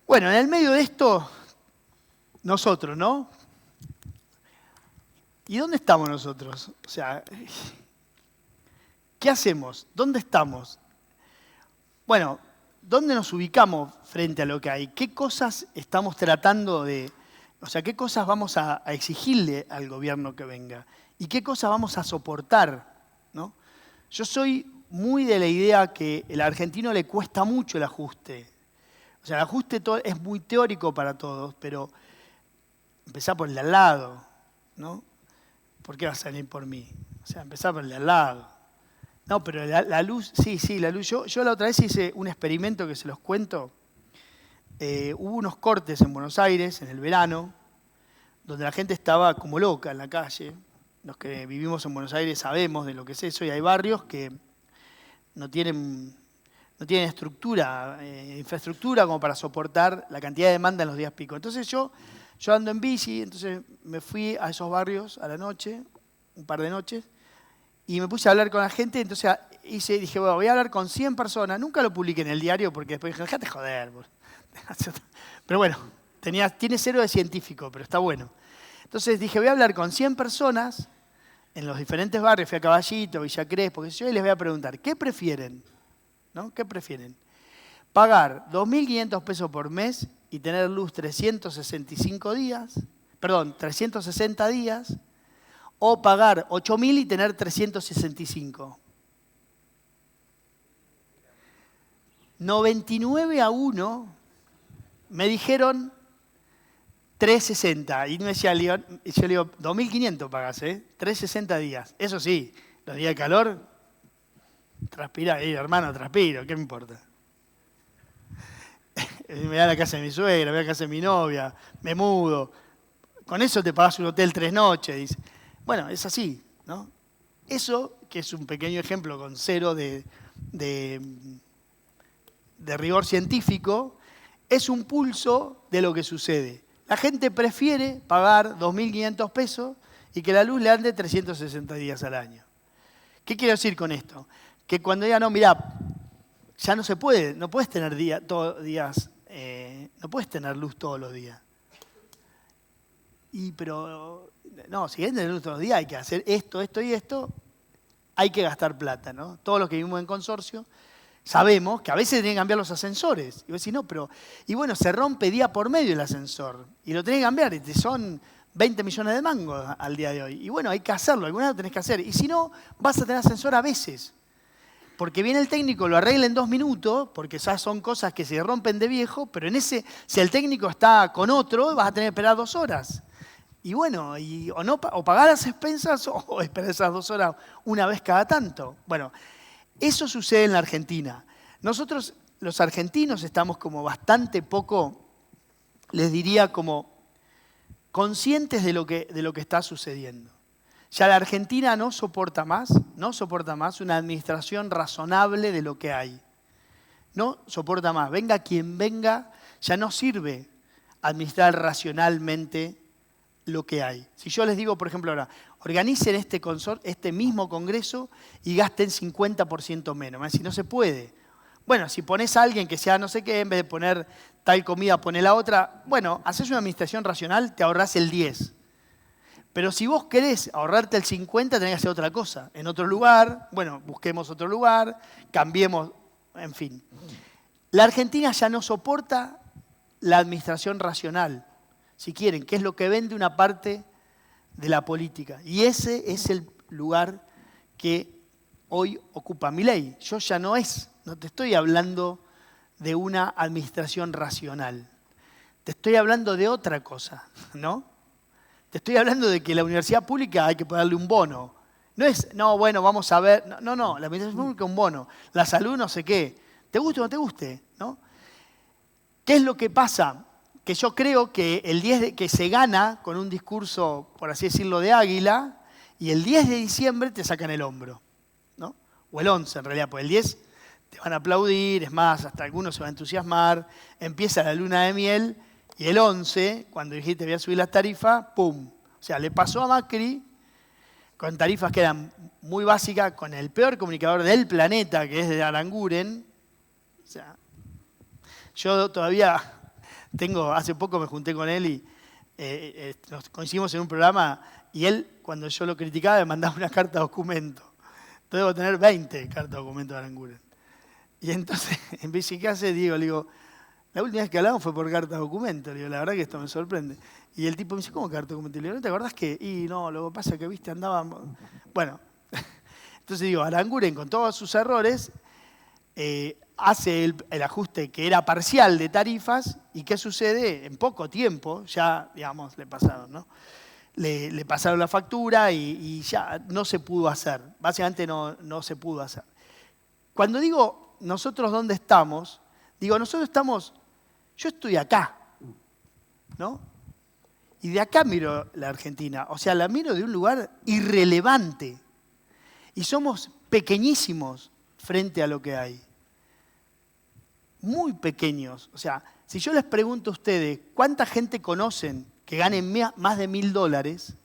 A: Bueno, en el medio de esto, nosotros, ¿no? ¿Y dónde estamos nosotros? O sea, ¿qué hacemos? ¿Dónde estamos? Bueno, ¿dónde nos ubicamos frente a lo que hay? ¿Qué cosas estamos tratando o sea, qué cosas vamos a exigirle al gobierno que venga? ¿Y qué cosas vamos a soportar? ¿No? Yo soy muy de la idea que al argentino le cuesta mucho el ajuste. O sea, el ajuste es muy teórico para todos, pero empezá por el de al lado, ¿no? ¿Por qué vas a venir por mí? O sea, empezá por el de al lado. No, pero la luz, sí, la luz. Yo la otra vez hice un experimento que se los cuento. Hubo unos cortes en Buenos Aires, en el verano, donde la gente estaba como loca en la calle. Los que vivimos en Buenos Aires sabemos de lo que es eso, y hay barrios que no tienen infraestructura como para soportar la cantidad de demanda en los días pico. Entonces yo ando en bici, entonces me fui a esos barrios a la noche, un par de noches, y me puse a hablar con la gente, entonces dije, bueno, voy a hablar con 100 personas. Nunca lo publiqué en el diario porque después dije, déjate joder. Pero bueno, tiene 0 de científico, pero está bueno. Entonces dije, voy a hablar con 100 personas en los diferentes barrios, fui a Caballito, Villa Crespo, y les voy a preguntar, ¿qué prefieren? ¿No? ¿Qué prefieren? ¿Pagar 2.500 pesos por mes y tener luz 360 días? ¿O pagar 8.000 y tener 365? 99-1 me dijeron 360. Y me decía, yo le digo, 2.500 pagas, 360 días. Eso sí, los días de calor, transpira, hermano, transpiro, ¿qué me importa? Me voy a la casa de mi suegra, me voy a la casa de mi novia, me mudo. Con eso te pagas un hotel 3 noches, dice. Bueno, es así, ¿no? Eso, que es un pequeño ejemplo con 0 de rigor científico, es un pulso de lo que sucede. La gente prefiere pagar 2.500 pesos y que la luz le ande 360 días al año. ¿Qué quiero decir con esto? Que cuando digan, no, mirá, ya no se puede, no puedes tener no puedes tener luz todos los días. Pero, no, si quieren tener luz todos los días hay que hacer esto y esto, hay que gastar plata, ¿no? Todos los que vivimos en consorcio sabemos que a veces tienen que cambiar los ascensores. Y vos decís, no, pero... Y bueno, se rompe día por medio el ascensor. Y lo tenés que cambiar. Y son 20 millones de mangos al día de hoy. Y bueno, hay que hacerlo. Alguna vez lo tenés que hacer. Y si no, vas a tener ascensor a veces. Porque viene el técnico, lo arregla en 2 minutos, porque ya son cosas que se rompen de viejo, pero en ese, si el técnico está con otro, vas a tener que esperar 2 horas. Y bueno, o pagar las expensas o esperar esas 2 horas una vez cada tanto. Bueno, eso sucede en la Argentina. Nosotros, los argentinos, estamos como bastante poco, les diría, como conscientes de lo que está sucediendo. Ya la Argentina no soporta más una administración razonable de lo que hay. No soporta más. Venga quien venga, ya no sirve administrar racionalmente lo que hay. Si yo les digo, por ejemplo, ahora, organicen este mismo congreso y gasten 50% menos. Me dicen, no se puede. Bueno, si pones a alguien que sea no sé qué, en vez de poner tal comida, pone la otra. Bueno, haces una administración racional, te ahorrás el 10. Pero si vos querés ahorrarte el 50, tenés que hacer otra cosa. En otro lugar, bueno, busquemos otro lugar, cambiemos, en fin. La Argentina ya no soporta la administración racional, si quieren, que es lo que vende una parte de la política. Y ese es el lugar que hoy ocupa Milei. Yo ya no te estoy hablando de una administración racional. Te estoy hablando de otra cosa, ¿no? Te estoy hablando de que la universidad pública hay que ponerle un bono. Bueno, vamos a ver. No, la administración pública un bono. La salud no sé qué. ¿Te guste o no te guste? ¿No? ¿Qué es lo que pasa? Que yo creo que el 10 que se gana con un discurso, por así decirlo, de águila, y el 10 de diciembre te sacan el hombro, ¿no? O el 11 en realidad, porque el 10 te van a aplaudir, es más, hasta algunos se van a entusiasmar, empieza la luna de miel, y el 11, cuando dijiste voy a subir las tarifas, ¡pum! O sea, le pasó a Macri con tarifas que eran muy básicas, con el peor comunicador del planeta, que es de Aranguren. O sea, yo todavía hace poco me junté con él y nos coincidimos en un programa y él, cuando yo lo criticaba, me mandaba una carta documento. Entonces debo tener 20 cartas documento de Aranguren. Y entonces, en vez de ¿qué hace? Le digo, la última vez que hablamos fue por carta documento. Le digo, la verdad que esto me sorprende. Y el tipo me dice, ¿cómo carta documento? Le digo, ¿no te acordás que? Y no, lo que pasa es que, viste, andaba... Bueno, entonces digo, Aranguren, con todos sus errores, hace el ajuste que era parcial de tarifas, y ¿qué sucede? En poco tiempo, ya, digamos, le pasaron, ¿no? Le pasaron la factura y ya no se pudo hacer. Básicamente no se pudo hacer. Cuando digo, ¿nosotros dónde estamos? Digo, nosotros estamos... Yo estoy acá, ¿no? Y de acá miro la Argentina. O sea, la miro de un lugar irrelevante. Y somos pequeñísimos frente a lo que hay. Muy pequeños. O sea, si yo les pregunto a ustedes, ¿cuánta gente conocen que gane más de $1.000?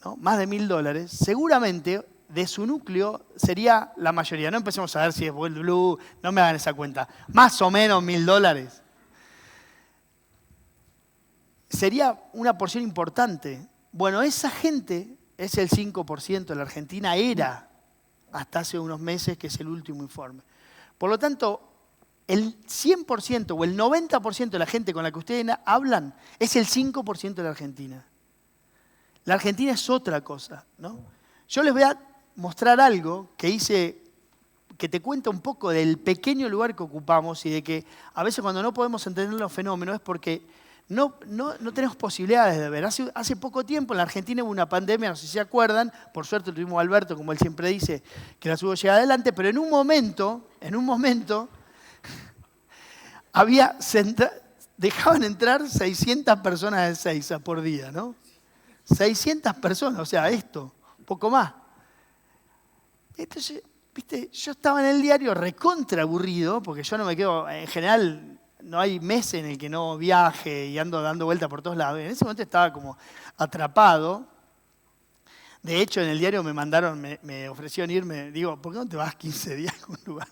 A: ¿No? Más de $1.000, seguramente de su núcleo sería la mayoría. No empecemos a ver si es World Blue, no me hagan esa cuenta. Más o menos $1.000. Sería una porción importante. Bueno, esa gente es el 5% de la Argentina, era hasta hace unos meses, que es el último informe. Por lo tanto, el 100% o el 90% de la gente con la que ustedes hablan es el 5% de la Argentina. La Argentina es otra cosa, ¿no? Yo les voy a mostrar algo que hice, que te cuenta un poco del pequeño lugar que ocupamos y de que a veces cuando no podemos entender los fenómenos es porque no tenemos posibilidades de ver. Hace poco tiempo en la Argentina hubo una pandemia, no sé si se acuerdan, por suerte tuvimos a Alberto, como él siempre dice, que la supo llegar adelante, pero en un momento, dejaban entrar 600 personas de Ezeiza por día, ¿no? 600 personas, o sea, un poco más. Entonces, viste, yo estaba en el diario recontra aburrido, porque yo no me quedo, en general, no hay mes en el que no viaje y ando dando vueltas por todos lados. En ese momento estaba como atrapado. De hecho, en el diario me ofrecieron irme, digo, ¿por qué no te vas 15 días a un lugar?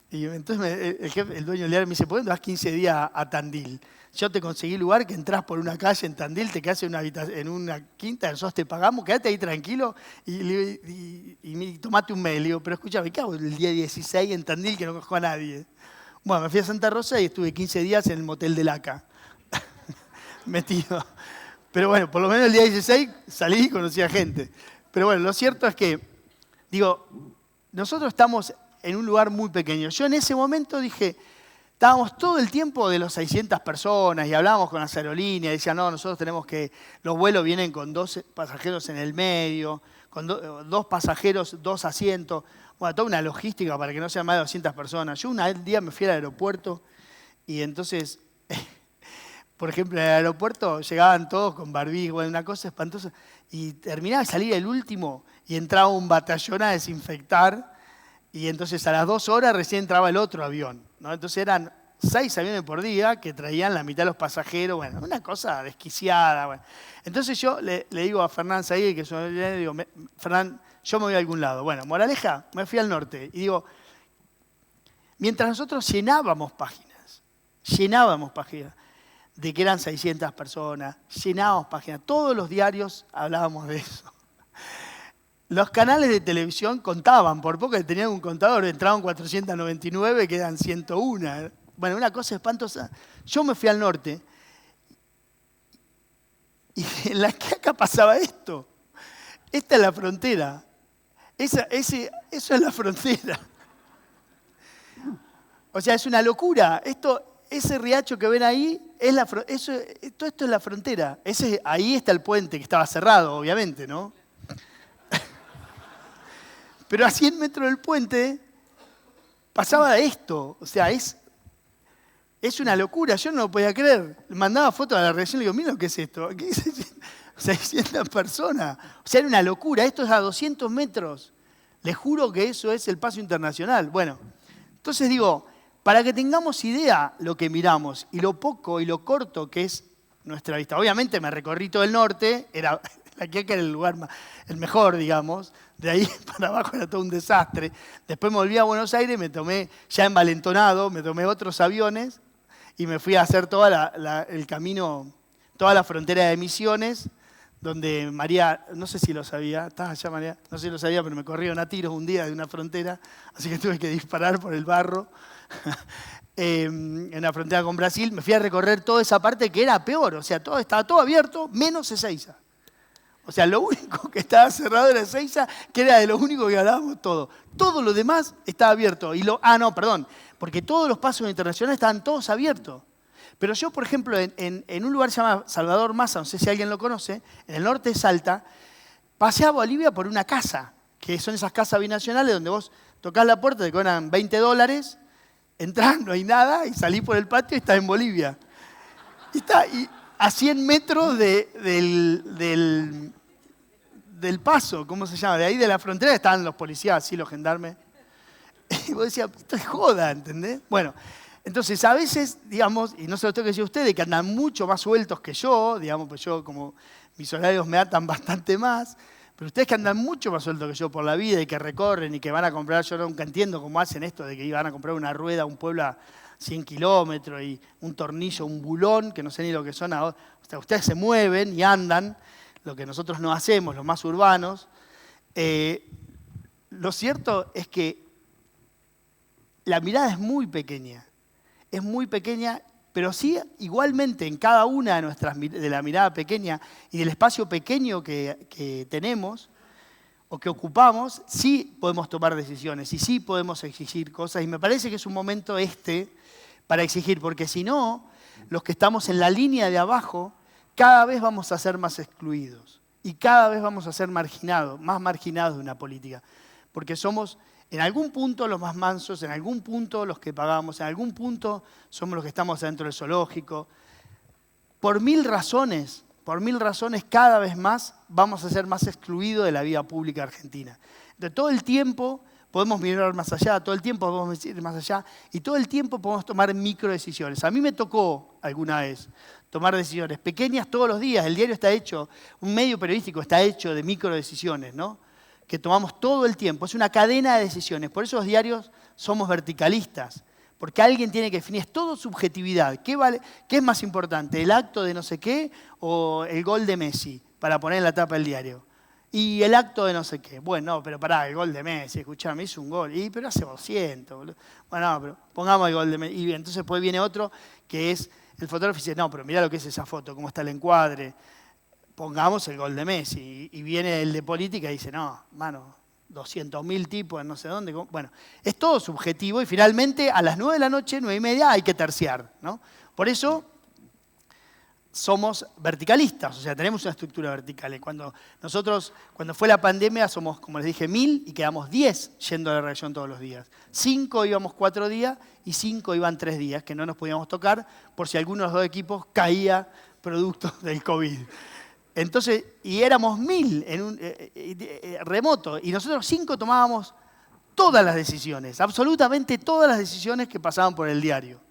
A: Y entonces el dueño del diario me dice, ¿por qué no te vas 15 días a Tandil? Yo te conseguí lugar que entras por una calle en Tandil, te quedas en una quinta, nosotros te pagamos, quédate ahí tranquilo y tomate un mes. Le digo, pero escúchame, ¿qué hago el día 16 en Tandil que no conozco a nadie? Bueno, me fui a Santa Rosa y estuve 15 días en el motel de Laca, metido. Pero bueno, por lo menos el día 16 salí y conocí a gente. Pero bueno, lo cierto es que, digo, nosotros estamos en un lugar muy pequeño. Yo en ese momento dije, estábamos todo el tiempo de los 600 personas y hablábamos con las aerolíneas, decían, no, nosotros tenemos que, los vuelos vienen con 2 pasajeros en el medio, con 2 pasajeros, 2 asientos, bueno, toda una logística para que no sean más de 200 personas. Yo un día me fui al aeropuerto y entonces, por ejemplo, en el aeropuerto llegaban todos con barbijo, bueno, una cosa espantosa, y terminaba de salir el último y entraba un batallón a desinfectar. Y entonces a las 2 horas recién entraba el otro avión, ¿no? Entonces eran 6 aviones por día que traían la mitad de los pasajeros, bueno, una cosa desquiciada. Bueno. Entonces yo le digo a Fernán Said, que le digo, Fernán, yo me voy a algún lado. Bueno, moraleja, me fui al norte. Y digo, mientras nosotros llenábamos páginas, de que eran 600 personas, llenábamos páginas, todos los diarios hablábamos de eso. Los canales de televisión contaban, por poco que tenían un contador, entraban 499, quedan 101. Bueno, una cosa espantosa. Yo me fui al norte y en la que acá pasaba esto. Esta es la frontera. Eso es la frontera. O sea, es una locura. Ese riacho que ven ahí, todo esto es la frontera. Ahí está el puente que estaba cerrado, obviamente, ¿no? Pero a 100 metros del puente pasaba esto. O sea, es una locura. Yo no lo podía creer. Le mandaba fotos a la redacción y le digo, mira lo que es esto. ¿Qué es 600 personas. O sea, era una locura. Esto es a 200 metros. Les juro que eso es el paso internacional. Bueno, entonces digo, para que tengamos idea lo que miramos y lo poco y lo corto que es nuestra vista. Obviamente me recorrí todo el norte, aquí era el lugar el mejor, digamos. De ahí para abajo era todo un desastre. Después me volví a Buenos Aires, me tomé, ya envalentonado, me tomé otros aviones y me fui a hacer todo el camino, toda la frontera de Misiones, donde María, no sé si lo sabía, ¿estás allá María? No sé si lo sabía, pero me corrieron a tiros un día de una frontera, así que tuve que disparar por el barro en la frontera con Brasil. Me fui a recorrer toda esa parte que era peor, o sea, estaba todo abierto, menos Ezeiza. O sea, lo único que estaba cerrado era Ezeiza, que era de lo único que hablábamos todo. Todo lo demás estaba abierto. Porque todos los pasos internacionales estaban todos abiertos. Pero yo, por ejemplo, en un lugar llamado Salvador Massa, no sé si alguien lo conoce, en el norte de Salta, pasé a Bolivia por una casa, que son esas casas binacionales donde vos tocás la puerta, te cobran $20, entrás, no hay nada, y salís por el patio y estás en Bolivia. Y a 100 metros del paso, ¿cómo se llama? De ahí de la frontera estaban los policías, así los gendarmes. Y vos decías, esto es joda, ¿entendés? Bueno, entonces a veces, digamos, y no se lo tengo que decir a ustedes, que andan mucho más sueltos que yo, digamos, pues yo como mis horarios me atan bastante más, pero ustedes que andan mucho más sueltos que yo por la vida y que recorren y que van a comprar, yo nunca entiendo cómo hacen esto de que van a comprar una rueda a un pueblo a 100 kilómetros y un tornillo, un bulón, que no sé ni lo que son ahora. O sea, ustedes se mueven y andan, lo que nosotros no hacemos, los más urbanos. Lo cierto es que la mirada es muy pequeña, pero sí igualmente en cada una de la mirada pequeña y del espacio pequeño que tenemos o que ocupamos, sí podemos tomar decisiones y sí podemos exigir cosas. Y me parece que es un momento para exigir, porque si no, los que estamos en la línea de abajo, cada vez vamos a ser más excluidos y cada vez vamos a ser más marginados de una política. Porque somos en algún punto los más mansos, en algún punto los que pagamos, en algún punto somos los que estamos dentro del zoológico. Por mil razones, cada vez más vamos a ser más excluidos de la vida pública argentina. De todo el tiempo podemos mirar más allá, todo el tiempo podemos ir más allá y todo el tiempo podemos tomar microdecisiones. A mí me tocó alguna vez tomar decisiones pequeñas todos los días. El diario está hecho, un medio periodístico está hecho de microdecisiones, ¿no? Que tomamos todo el tiempo. Es una cadena de decisiones. Por eso los diarios somos verticalistas. Porque alguien tiene que definir, es todo subjetividad. ¿Qué es más importante, el acto de no sé qué o el gol de Messi para poner en la tapa del diario? Y el acto de no sé qué. Bueno, no, pero pará, el gol de Messi, escuchame, hizo un gol. Pero hace 200, boludo. Bueno, no, pero pongamos el gol de Messi. Y entonces después viene otro que es el fotógrafo y dice, no, pero mirá lo que es esa foto, cómo está el encuadre. Pongamos el gol de Messi. Y viene el de política y dice, no, mano, 200.000 tipos en no sé dónde. Bueno, es todo subjetivo y finalmente a las 9 de la noche, 9:30, hay que terciar, ¿no? Por eso somos verticalistas, o sea, tenemos una estructura vertical. Y cuando fue la pandemia, somos, como les dije, 1000 y quedamos 10 yendo a la redacción todos los días. 5 íbamos 4 días y 5 iban 3 días, que no nos podíamos tocar por si alguno de los dos equipos caía producto del COVID. Entonces, y éramos 1000 en un remoto, y nosotros 5 tomábamos todas las decisiones, absolutamente todas las decisiones que pasaban por el diario.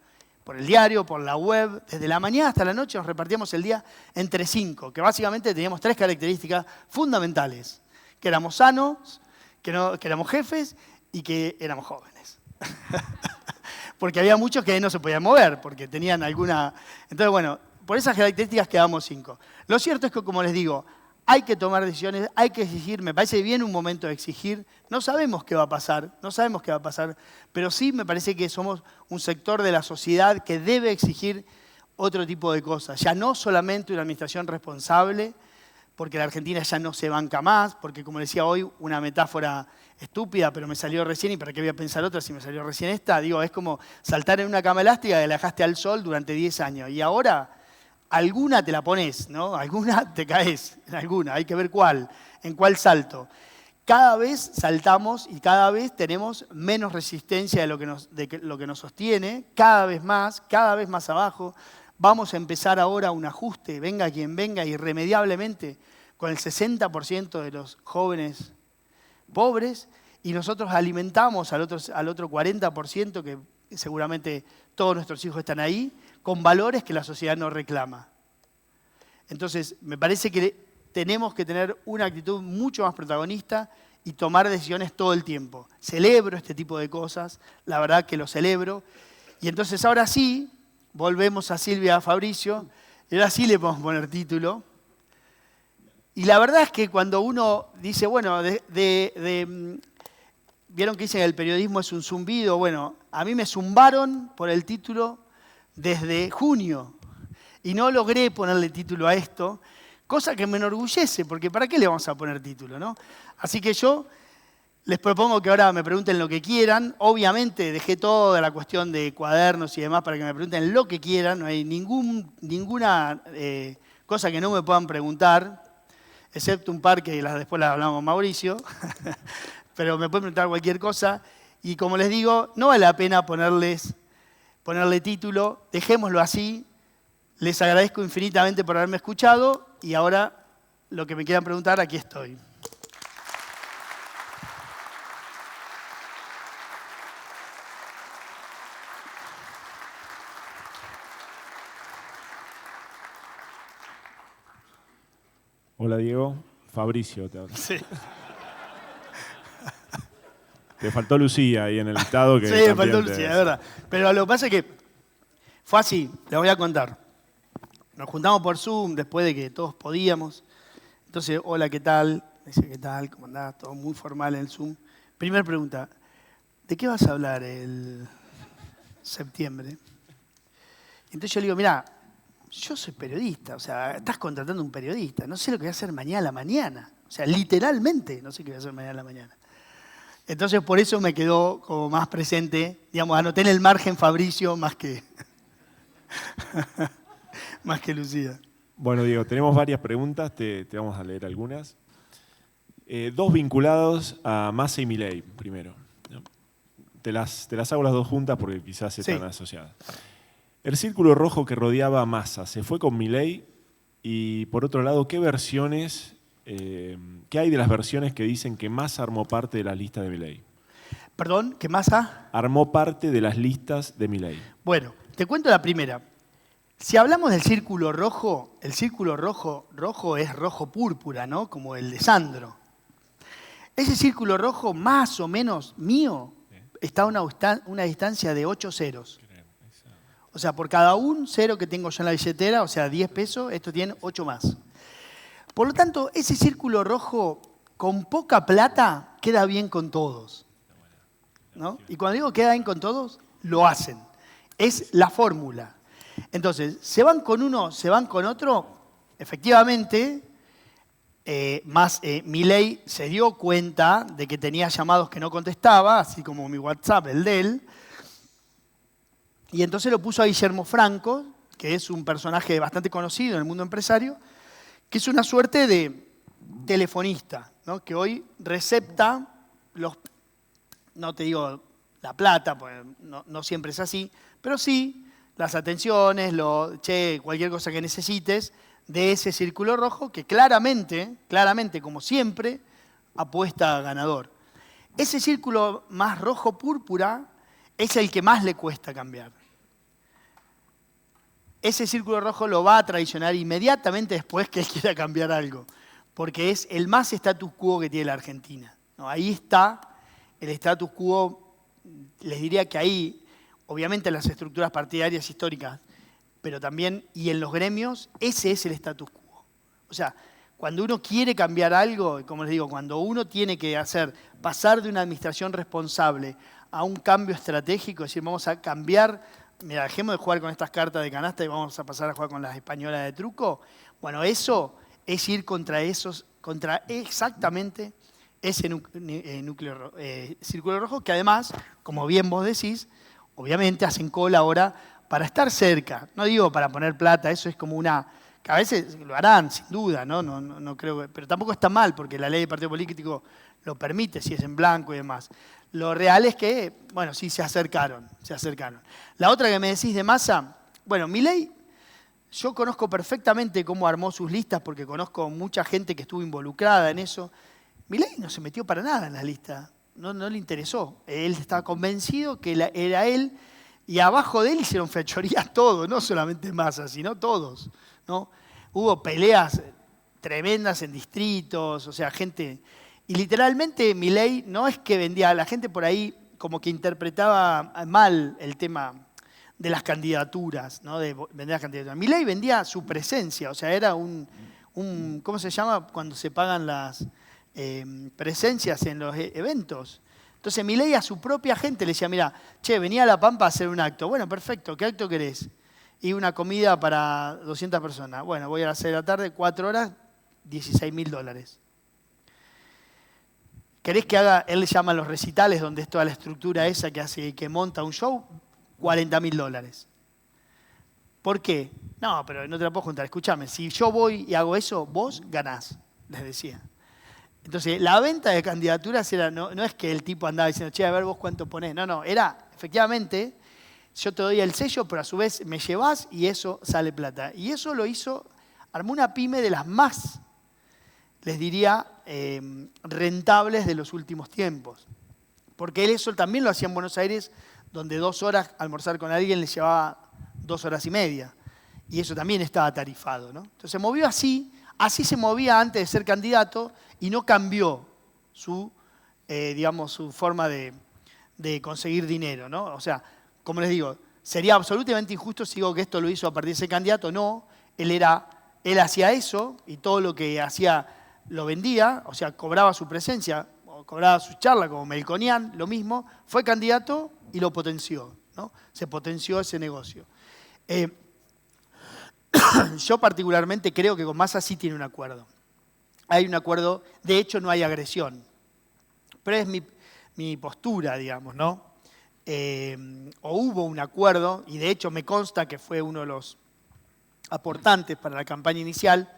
A: Por el diario, por la web, desde la mañana hasta la noche nos repartíamos el día entre 5, que básicamente teníamos 3 características fundamentales, que éramos sanos, que éramos jefes y que éramos jóvenes. Porque había muchos que no se podían mover, porque tenían alguna... Entonces, bueno, por esas características quedamos 5. Lo cierto es que, como les digo, hay que tomar decisiones, hay que exigir, me parece bien un momento de exigir. No sabemos qué va a pasar, pero sí me parece que somos un sector de la sociedad que debe exigir otro tipo de cosas. Ya no solamente una administración responsable, porque la Argentina ya no se banca más, porque como decía hoy, una metáfora estúpida, pero me salió recién, y para qué voy a pensar otra si me salió recién esta, digo, es como saltar en una cama elástica que la dejaste al sol durante 10 años, y ahora alguna te la pones, ¿no? Alguna te caes, en alguna, hay que ver cuál, en cuál salto. Cada vez saltamos y cada vez tenemos menos resistencia de lo que nos sostiene, cada vez más abajo. Vamos a empezar ahora un ajuste, venga quien venga, irremediablemente, con el 60% de los jóvenes pobres, y nosotros alimentamos al otro 40%, que seguramente todos nuestros hijos están ahí, con valores que la sociedad no reclama. Entonces, me parece que tenemos que tener una actitud mucho más protagonista y tomar decisiones todo el tiempo. Celebro este tipo de cosas, la verdad que lo celebro. Y entonces ahora sí, volvemos a Silvia Fabricio, y ahora sí le podemos poner título. Y la verdad es que cuando uno dice, bueno, vieron que dicen que el periodismo es un zumbido, bueno, a mí me zumbaron por el título desde junio y no logré ponerle título a esto, cosa que me enorgullece, porque ¿para qué le vamos a poner título, no? Así que yo les propongo que ahora me pregunten lo que quieran. Obviamente dejé toda la cuestión de cuadernos y demás para que me pregunten lo que quieran, no hay ninguna cosa que no me puedan preguntar, excepto un par que después las hablamos con Mauricio, pero me pueden preguntar cualquier cosa. Y como les digo, no vale la pena ponerle título, dejémoslo así. Les agradezco infinitamente por haberme escuchado y ahora lo que me quieran preguntar, aquí estoy.
B: Hola Diego, Fabricio te habla.
A: Sí.
B: Te faltó Lucía ahí en el listado. Que
A: sí, me faltó Lucía, es verdad. Pero lo que pasa es que fue así, les voy a contar. Nos juntamos por Zoom después de que todos podíamos. Entonces, hola, ¿qué tal? Me dice, ¿qué tal? ¿Cómo andás? Todo muy formal en el Zoom. Primera pregunta, ¿de qué vas a hablar el septiembre? Entonces yo le digo, mirá, yo soy periodista, o sea, estás contratando un periodista, no sé lo que voy a hacer mañana a la mañana. O sea, literalmente no sé qué voy a hacer mañana a la mañana. Entonces, por eso me quedó como más presente, digamos, anoté en el margen Fabricio más que Lucía.
B: Bueno, Diego, tenemos varias preguntas, te vamos a leer algunas. 2 vinculados a Massa y Milei, primero. Te las hago las dos juntas porque quizás están asociadas. El círculo rojo que rodeaba a Massa, ¿se fue con Milei? Y por otro lado, ¿qué hay de las versiones que dicen que Massa armó parte de las listas de Milei?
A: Perdón, ¿qué Massa?
B: Armó parte de las listas de Milei.
A: Bueno, te cuento la primera. Si hablamos del círculo rojo, el círculo rojo es rojo púrpura, ¿no? Como el de Sandro. Ese círculo rojo, más o menos mío, está a una distancia de 8 ceros. O sea, por cada un cero que tengo yo en la billetera, o sea, 10 pesos, esto tiene 8 más. Por lo tanto, ese círculo rojo, con poca plata, queda bien con todos, ¿no? Y cuando digo queda bien con todos, lo hacen. Es la fórmula. Entonces, se van con uno, se van con otro, efectivamente, Milei se dio cuenta de que tenía llamados que no contestaba, así como mi WhatsApp, el de él, y entonces lo puso a Guillermo Franco, que es un personaje bastante conocido en el mundo empresario, que es una suerte de telefonista, ¿no? Que hoy recepta no te digo la plata, porque no siempre es así, pero sí las atenciones, cualquier cosa que necesites de ese círculo rojo que claramente, como siempre, apuesta a ganador. Ese círculo más rojo púrpura es el que más le cuesta cambiar. Ese círculo rojo lo va a traicionar inmediatamente después que él quiera cambiar algo, porque es el más status quo que tiene la Argentina, ¿no? Ahí está el status quo, les diría que ahí, obviamente en las estructuras partidarias históricas, pero también, y en los gremios, ese es el status quo. O sea, cuando uno quiere cambiar algo, como les digo, cuando uno tiene que pasar de una administración responsable a un cambio estratégico, es decir, vamos a cambiar, mira, dejemos de jugar con estas cartas de canasta y vamos a pasar a jugar con las españolas de truco. Bueno, eso es ir contra exactamente ese círculo rojo, que además, como bien vos decís, obviamente hacen cola ahora para estar cerca. No digo para poner plata, eso es como que a veces lo harán, sin duda, no creo, pero tampoco está mal, porque la ley de partido político lo permite, si es en blanco y demás. Lo real es que, bueno, sí se acercaron. La otra que me decís de Massa, bueno, Milei, yo conozco perfectamente cómo armó sus listas, porque conozco mucha gente que estuvo involucrada en eso. Milei no se metió para nada en la lista, no le interesó. Él estaba convencido que era él, y abajo de él hicieron fechorías todos, no solamente Massa, sino todos, ¿no? Hubo peleas tremendas en distritos, o sea, gente. Y literalmente Milei no es que vendía, la gente por ahí como que interpretaba mal el tema de las candidaturas, ¿no? De vender las candidaturas. Milei vendía su presencia, o sea, era ¿cómo se llama? Cuando se pagan las presencias en los eventos. Entonces Milei a su propia gente le decía, mira, venía a La Pampa a hacer un acto. Bueno, perfecto, ¿qué acto querés? Y una comida para 200 personas. Bueno, voy a las 6 de la tarde, 4 horas, $16.000. ¿Querés que haga, él le llama los recitales, donde es toda la estructura esa que hace, que monta un show? $40.000. ¿Por qué? No, pero no te la puedo juntar. Escúchame, si yo voy y hago eso, vos ganás, les decía. Entonces, la venta de candidaturas no es que el tipo andaba diciendo, a ver vos cuánto ponés. No, era, efectivamente, yo te doy el sello, pero a su vez me llevás y eso sale plata. Y eso lo hizo, armó una pyme de las más, les diría, rentables de los últimos tiempos. Porque él eso también lo hacía en Buenos Aires, donde 2 horas almorzar con alguien le llevaba 2 horas y media. Y eso también estaba tarifado, ¿no? Entonces se movió así se movía antes de ser candidato y no cambió su forma de conseguir dinero, ¿no? O sea, como les digo, sería absolutamente injusto si digo que esto lo hizo a partir de ser candidato. No, él hacía eso y todo lo que hacía lo vendía, o sea, cobraba su presencia, o cobraba su charla, como Melconian, lo mismo, fue candidato y lo potenció, ¿no? Se potenció ese negocio. Yo particularmente creo que con Massa sí tiene un acuerdo. Hay un acuerdo, de hecho no hay agresión, pero es mi postura, digamos, ¿no? O hubo un acuerdo, y de hecho me consta que fue uno de los aportantes para la campaña inicial,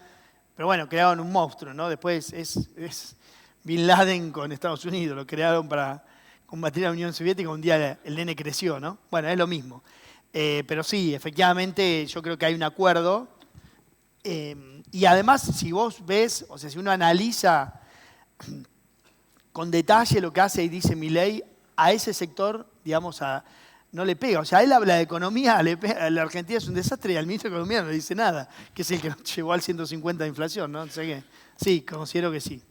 A: pero bueno, crearon un monstruo, ¿no? Después es Bin Laden con Estados Unidos, lo crearon para combatir a la Unión Soviética, un día el nene creció, ¿no? Bueno, es lo mismo. Pero sí, efectivamente yo creo que hay un acuerdo. Y además, si vos ves, o sea, si uno analiza con detalle lo que hace y dice Milei, a ese sector, digamos, no le pega. O sea, él habla de economía, la Argentina es un desastre y al ministro de Economía no le dice nada, que es el que nos llevó al 150 de inflación, ¿no? O sea que, sí, considero que sí.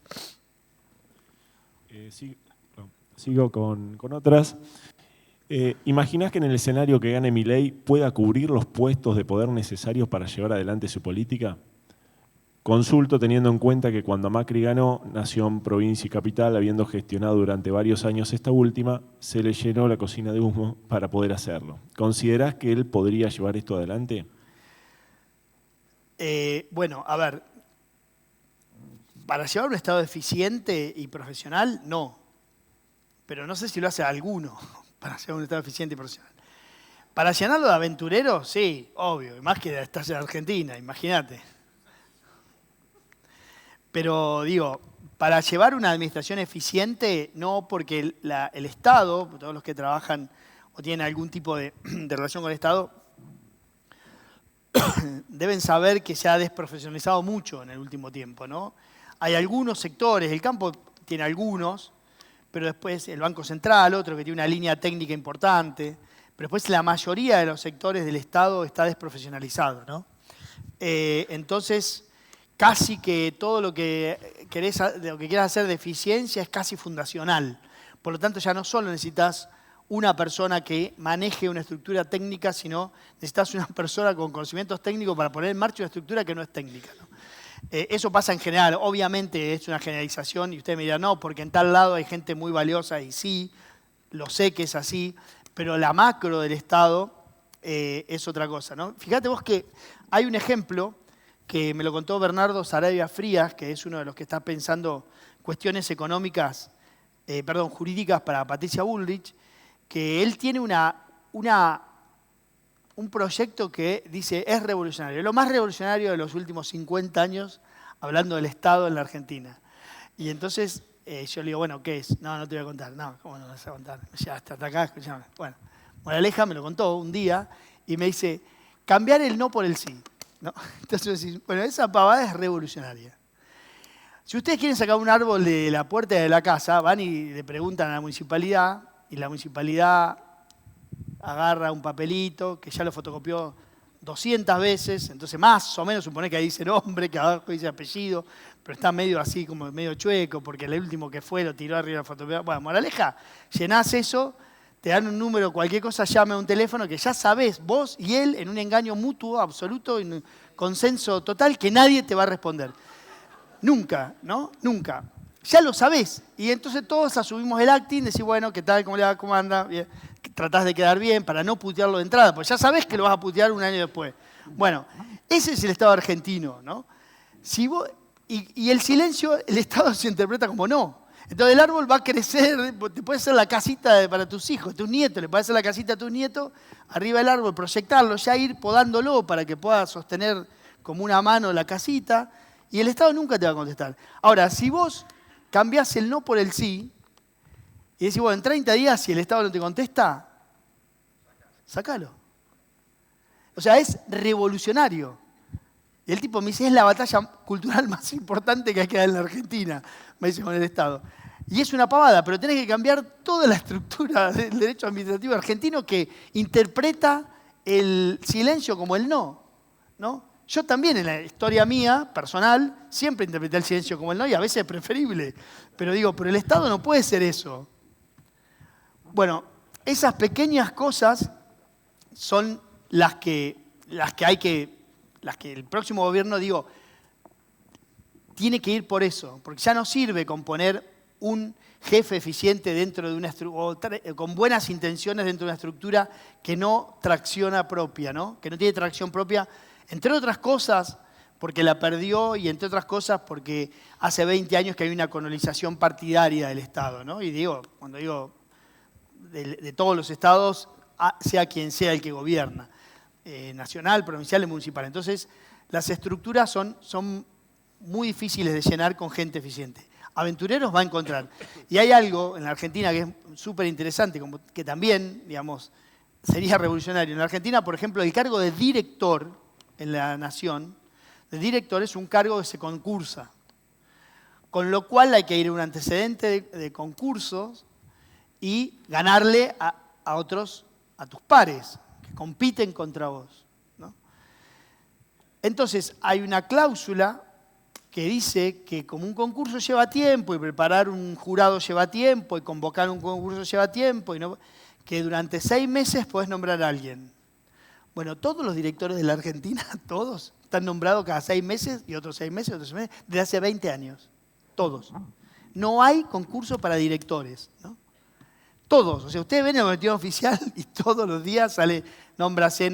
B: Sigo con otras. ¿Imaginás que en el escenario que gane Milei pueda cubrir los puestos de poder necesarios para llevar adelante su política? Consulto teniendo en cuenta que cuando Macri ganó, Nación, provincia y capital, habiendo gestionado durante varios años esta última, se le llenó la cocina de humo para poder hacerlo. ¿Considerás que él podría llevar esto adelante?
A: Bueno, a ver, Para llevar un Estado eficiente y profesional, no. Pero no sé si lo hace alguno para llevar un Estado eficiente y profesional. Para llenarlo de aventureros, sí, obvio. Y más que estás en Argentina, imagínate. Pero digo, para llevar una administración eficiente, no, porque el Estado, todos los que trabajan o tienen algún tipo de relación con el Estado, deben saber que se ha desprofesionalizado mucho en el último tiempo, ¿no? Hay algunos sectores, el campo tiene algunos, pero después el Banco Central, otro que tiene una línea técnica importante, pero después la mayoría de los sectores del Estado está desprofesionalizado, ¿no? Entonces, casi que todo lo que quieras hacer de eficiencia es casi fundacional. Por lo tanto, ya no solo necesitas una persona que maneje una estructura técnica, sino necesitas una persona con conocimientos técnicos para poner en marcha una estructura que no es técnica, ¿no? Eso pasa en general. Obviamente es una generalización y usted me dirá, no, porque en tal lado hay gente muy valiosa y sí, lo sé que es así, pero la macro del Estado es otra cosa, ¿no? Fíjate vos que hay un ejemplo que me lo contó Bernardo Sarabia Frías, que es uno de los que está pensando cuestiones económicas, jurídicas para Patricia Bullrich, que él tiene un proyecto que dice es revolucionario, lo más revolucionario de los últimos 50 años, hablando del Estado en la Argentina. Y entonces yo le digo, bueno, ¿qué es? No, no te voy a contar. No, ¿cómo no me vas a contar? Ya hasta acá, escuchame. Bueno, Moraleja me lo contó un día y me dice, cambiar el no por el sí, ¿no? Entonces yo decís, bueno, esa pavada es revolucionaria. Si ustedes quieren sacar un árbol de la puerta de la casa, van y le preguntan a la municipalidad y la municipalidad agarra un papelito que ya lo fotocopió 200 veces, entonces más o menos supone que ahí dice nombre, que abajo dice apellido, pero está medio así, como medio chueco, porque el último que fue lo tiró arriba de la fotocopia. Bueno, moraleja, llenás eso, te dan un número, cualquier cosa, llame a un teléfono que ya sabés, vos y él, en un engaño mutuo, absoluto, en un consenso total, que nadie te va a responder. Nunca, ¿no? Nunca. Ya lo sabés. Y entonces todos asumimos el acting, decís, bueno, ¿qué tal? ¿Cómo le va? ¿Cómo anda? Bien. Tratás de quedar bien para no putearlo de entrada, porque ya sabés que lo vas a putear un año después. Bueno, ese es el Estado argentino, ¿no? Si vos, y el silencio, el Estado se interpreta como no. Entonces el árbol va a crecer, te puede hacer la casita para tus hijos, tus nietos, le puedes hacer la casita a tus nietos, arriba del árbol, proyectarlo, ya ir podándolo para que pueda sostener como una mano la casita, y el Estado nunca te va a contestar. Ahora, si vos cambiás el no por el sí, y decís, bueno, en 30 días si el Estado no te contesta, sácalo. O sea, es revolucionario. Y el tipo me dice, es la batalla cultural más importante que hay que dar en la Argentina, me dice con el Estado. Y es una pavada, pero tenés que cambiar toda la estructura del derecho administrativo argentino que interpreta el silencio como el no, ¿no? Yo también en la historia mía, personal, siempre interpreté el silencio como el no y a veces es preferible. Pero digo, pero el Estado no puede ser eso. Bueno, esas pequeñas cosas son las que el próximo gobierno, digo, tiene que ir por eso, porque ya no sirve con poner un jefe eficiente dentro de una con buenas intenciones dentro de una estructura que no tracciona propia, ¿no? Que no tiene tracción propia, entre otras cosas porque la perdió y entre otras cosas porque hace 20 años que hay una colonización partidaria del Estado, ¿no? Y digo, cuando digo de todos los estados, sea quien sea el que gobierna, nacional, provincial y municipal. Entonces, las estructuras son muy difíciles de llenar con gente eficiente. Aventureros va a encontrar. Y hay algo en la Argentina que es súper interesante, que también, digamos, sería revolucionario. En la Argentina, por ejemplo, el cargo de director en la nación, de director es un cargo que se concursa. Con lo cual hay que ir a un antecedente de concursos y ganarle a otros, a tus pares, que compiten contra vos, ¿no? Entonces, hay una cláusula que dice que como un concurso lleva tiempo y preparar un jurado lleva tiempo y convocar un concurso lleva tiempo, que durante 6 meses podés nombrar a alguien. Bueno, todos los directores de la Argentina, todos, están nombrados cada 6 meses y otros 6 meses, otros 6 meses, desde hace 20 años. Todos. No hay concurso para directores, ¿no? Todos. O sea, ustedes ven el boletín oficial y todos los días sale nómbrase,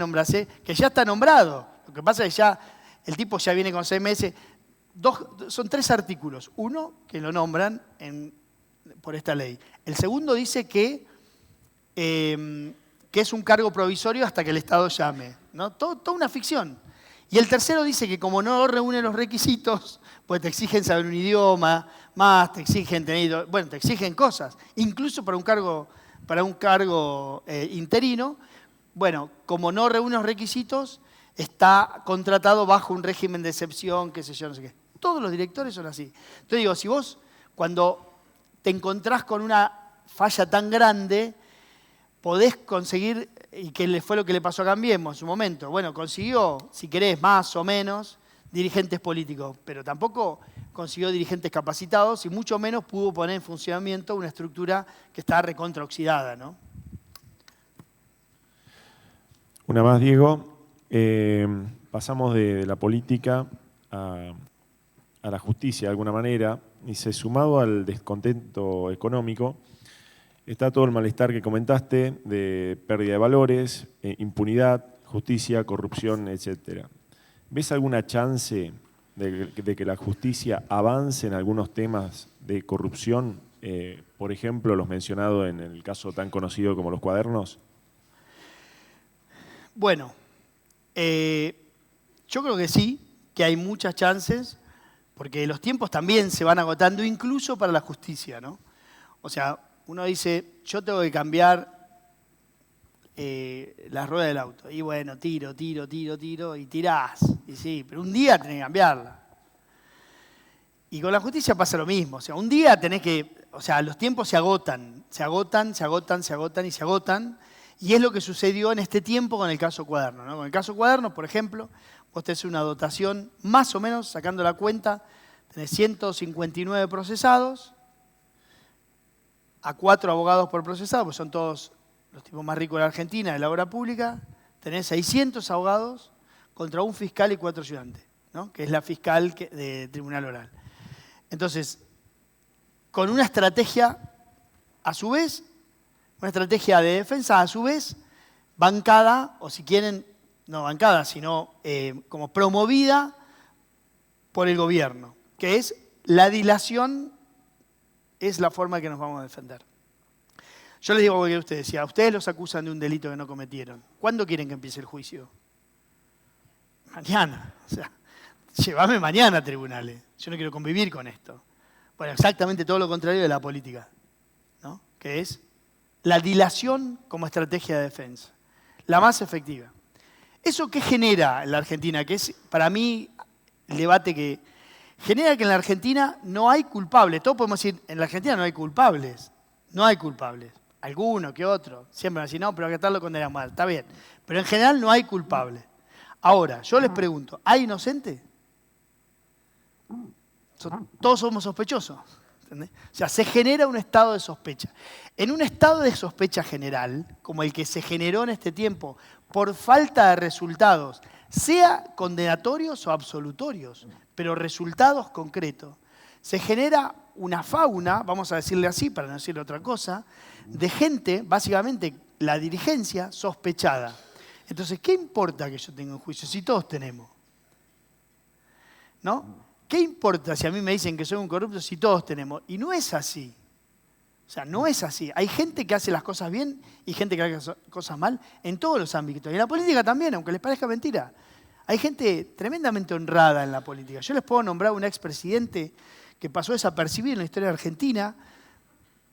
A: que ya está nombrado. Lo que pasa es que ya el tipo ya viene con 6 meses. son 3 artículos. Uno, que lo nombran por esta ley. El segundo dice que es un cargo provisorio hasta que el Estado llame, ¿no? Toda una ficción. Y el tercero dice que como no reúne los requisitos, pues te exigen saber un idioma, más te exigen te exigen cosas. Incluso para un cargo interino, bueno, como no reúne los requisitos, está contratado bajo un régimen de excepción, qué sé yo, no sé qué. Todos los directores son así. Entonces digo, si vos cuando te encontrás con una falla tan grande, podés conseguir, y que fue lo que le pasó a Cambiemos en su momento, bueno, consiguió, si querés, más o menos, dirigentes políticos, pero tampoco consiguió dirigentes capacitados y mucho menos pudo poner en funcionamiento una estructura que estaba recontraoxidada, ¿no?
B: Una más, Diego. Pasamos de la política a la justicia de alguna manera, y sumado al descontento económico, está todo el malestar que comentaste de pérdida de valores, impunidad, justicia, corrupción, etc. ¿Ves alguna chance de que la justicia avance en algunos temas de corrupción? Por ejemplo, los mencionados en el caso tan conocido como los cuadernos.
A: Bueno, yo creo que sí, que hay muchas chances, porque los tiempos también se van agotando, incluso para la justicia, ¿no? O sea, uno dice, yo tengo que cambiar la rueda del auto. Y bueno, tiro, y tirás. Y sí, pero un día tenés que cambiarla. Y con la justicia pasa lo mismo. O sea, un día tenés que... O sea, los tiempos se agotan. Y es lo que sucedió en este tiempo con el caso Cuaderno, ¿no? Con el caso Cuaderno, por ejemplo, vos tenés una dotación, más o menos, sacando la cuenta, tenés 159 procesados, a 4 abogados por procesado, pues son todos los tipos más ricos de la Argentina, de la obra pública. Tenés 600 abogados contra un fiscal y 4 ayudantes, ¿no? Que es la fiscal de Tribunal Oral. Entonces, con una estrategia, a su vez, una estrategia de defensa, a su vez, bancada, o si quieren, no bancada, sino como promovida por el gobierno, que es la dilación, es la forma que nos vamos a defender. Yo les digo algo que ustedes, si a ustedes los acusan de un delito que no cometieron, ¿cuándo quieren que empiece el juicio? Mañana. O sea, llévame mañana a tribunales. Yo no quiero convivir con esto. Bueno, exactamente todo lo contrario de la política, ¿no? Que es la dilación como estrategia de defensa, la más efectiva. ¿Eso qué genera en la Argentina? Que es, para mí, el debate que genera que en la Argentina no hay culpables. Todos podemos decir, en la Argentina no hay culpables. No hay culpables. Alguno que otro. Siempre van a decir, no, pero acá tal lo condenan mal. Está bien. Pero en general no hay culpables. Ahora, yo les pregunto, ¿hay inocentes? Todos somos sospechosos. ¿Entendés? O sea, se genera un estado de sospecha. En un estado de sospecha general, como el que se generó en este tiempo, por falta de resultados, sea condenatorios o absolutorios, pero resultados concretos, se genera una fauna, vamos a decirle así para no decirle otra cosa, de gente, básicamente la dirigencia, sospechada. Entonces, ¿qué importa que yo tenga un juicio si todos tenemos? ¿No? ¿Qué importa si a mí me dicen que soy un corrupto si todos tenemos? Y no es así. O sea, no es así. Hay gente que hace las cosas bien y gente que hace las cosas mal en todos los ámbitos. Y en la política también, aunque les parezca mentira. Hay gente tremendamente honrada en la política. Yo les puedo nombrar un expresidente que pasó desapercibido en la historia de Argentina,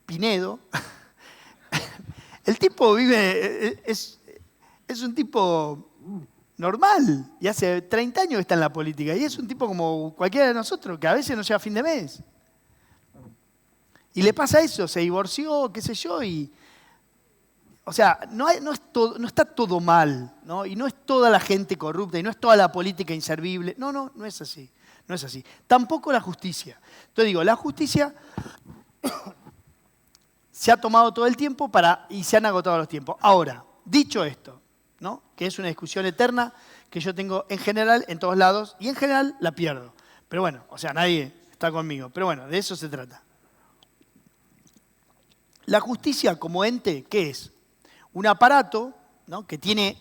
A: Pinedo. El tipo es un tipo normal y hace 30 años que está en la política y es un tipo como cualquiera de nosotros que a veces no llega a fin de mes. Y le pasa eso, se divorció, qué sé yo, y... O sea, no está todo mal, ¿no? Y no es toda la gente corrupta y no es toda la política inservible. No es así. No es así. Tampoco la justicia. Entonces digo, la justicia se ha tomado todo el tiempo y se han agotado los tiempos. Ahora, dicho esto, ¿no? Que es una discusión eterna que yo tengo en general en todos lados y en general la pierdo. Pero bueno, o sea, nadie está conmigo. Pero bueno, de eso se trata. La justicia como ente, ¿qué es? Un aparato, ¿no? que tiene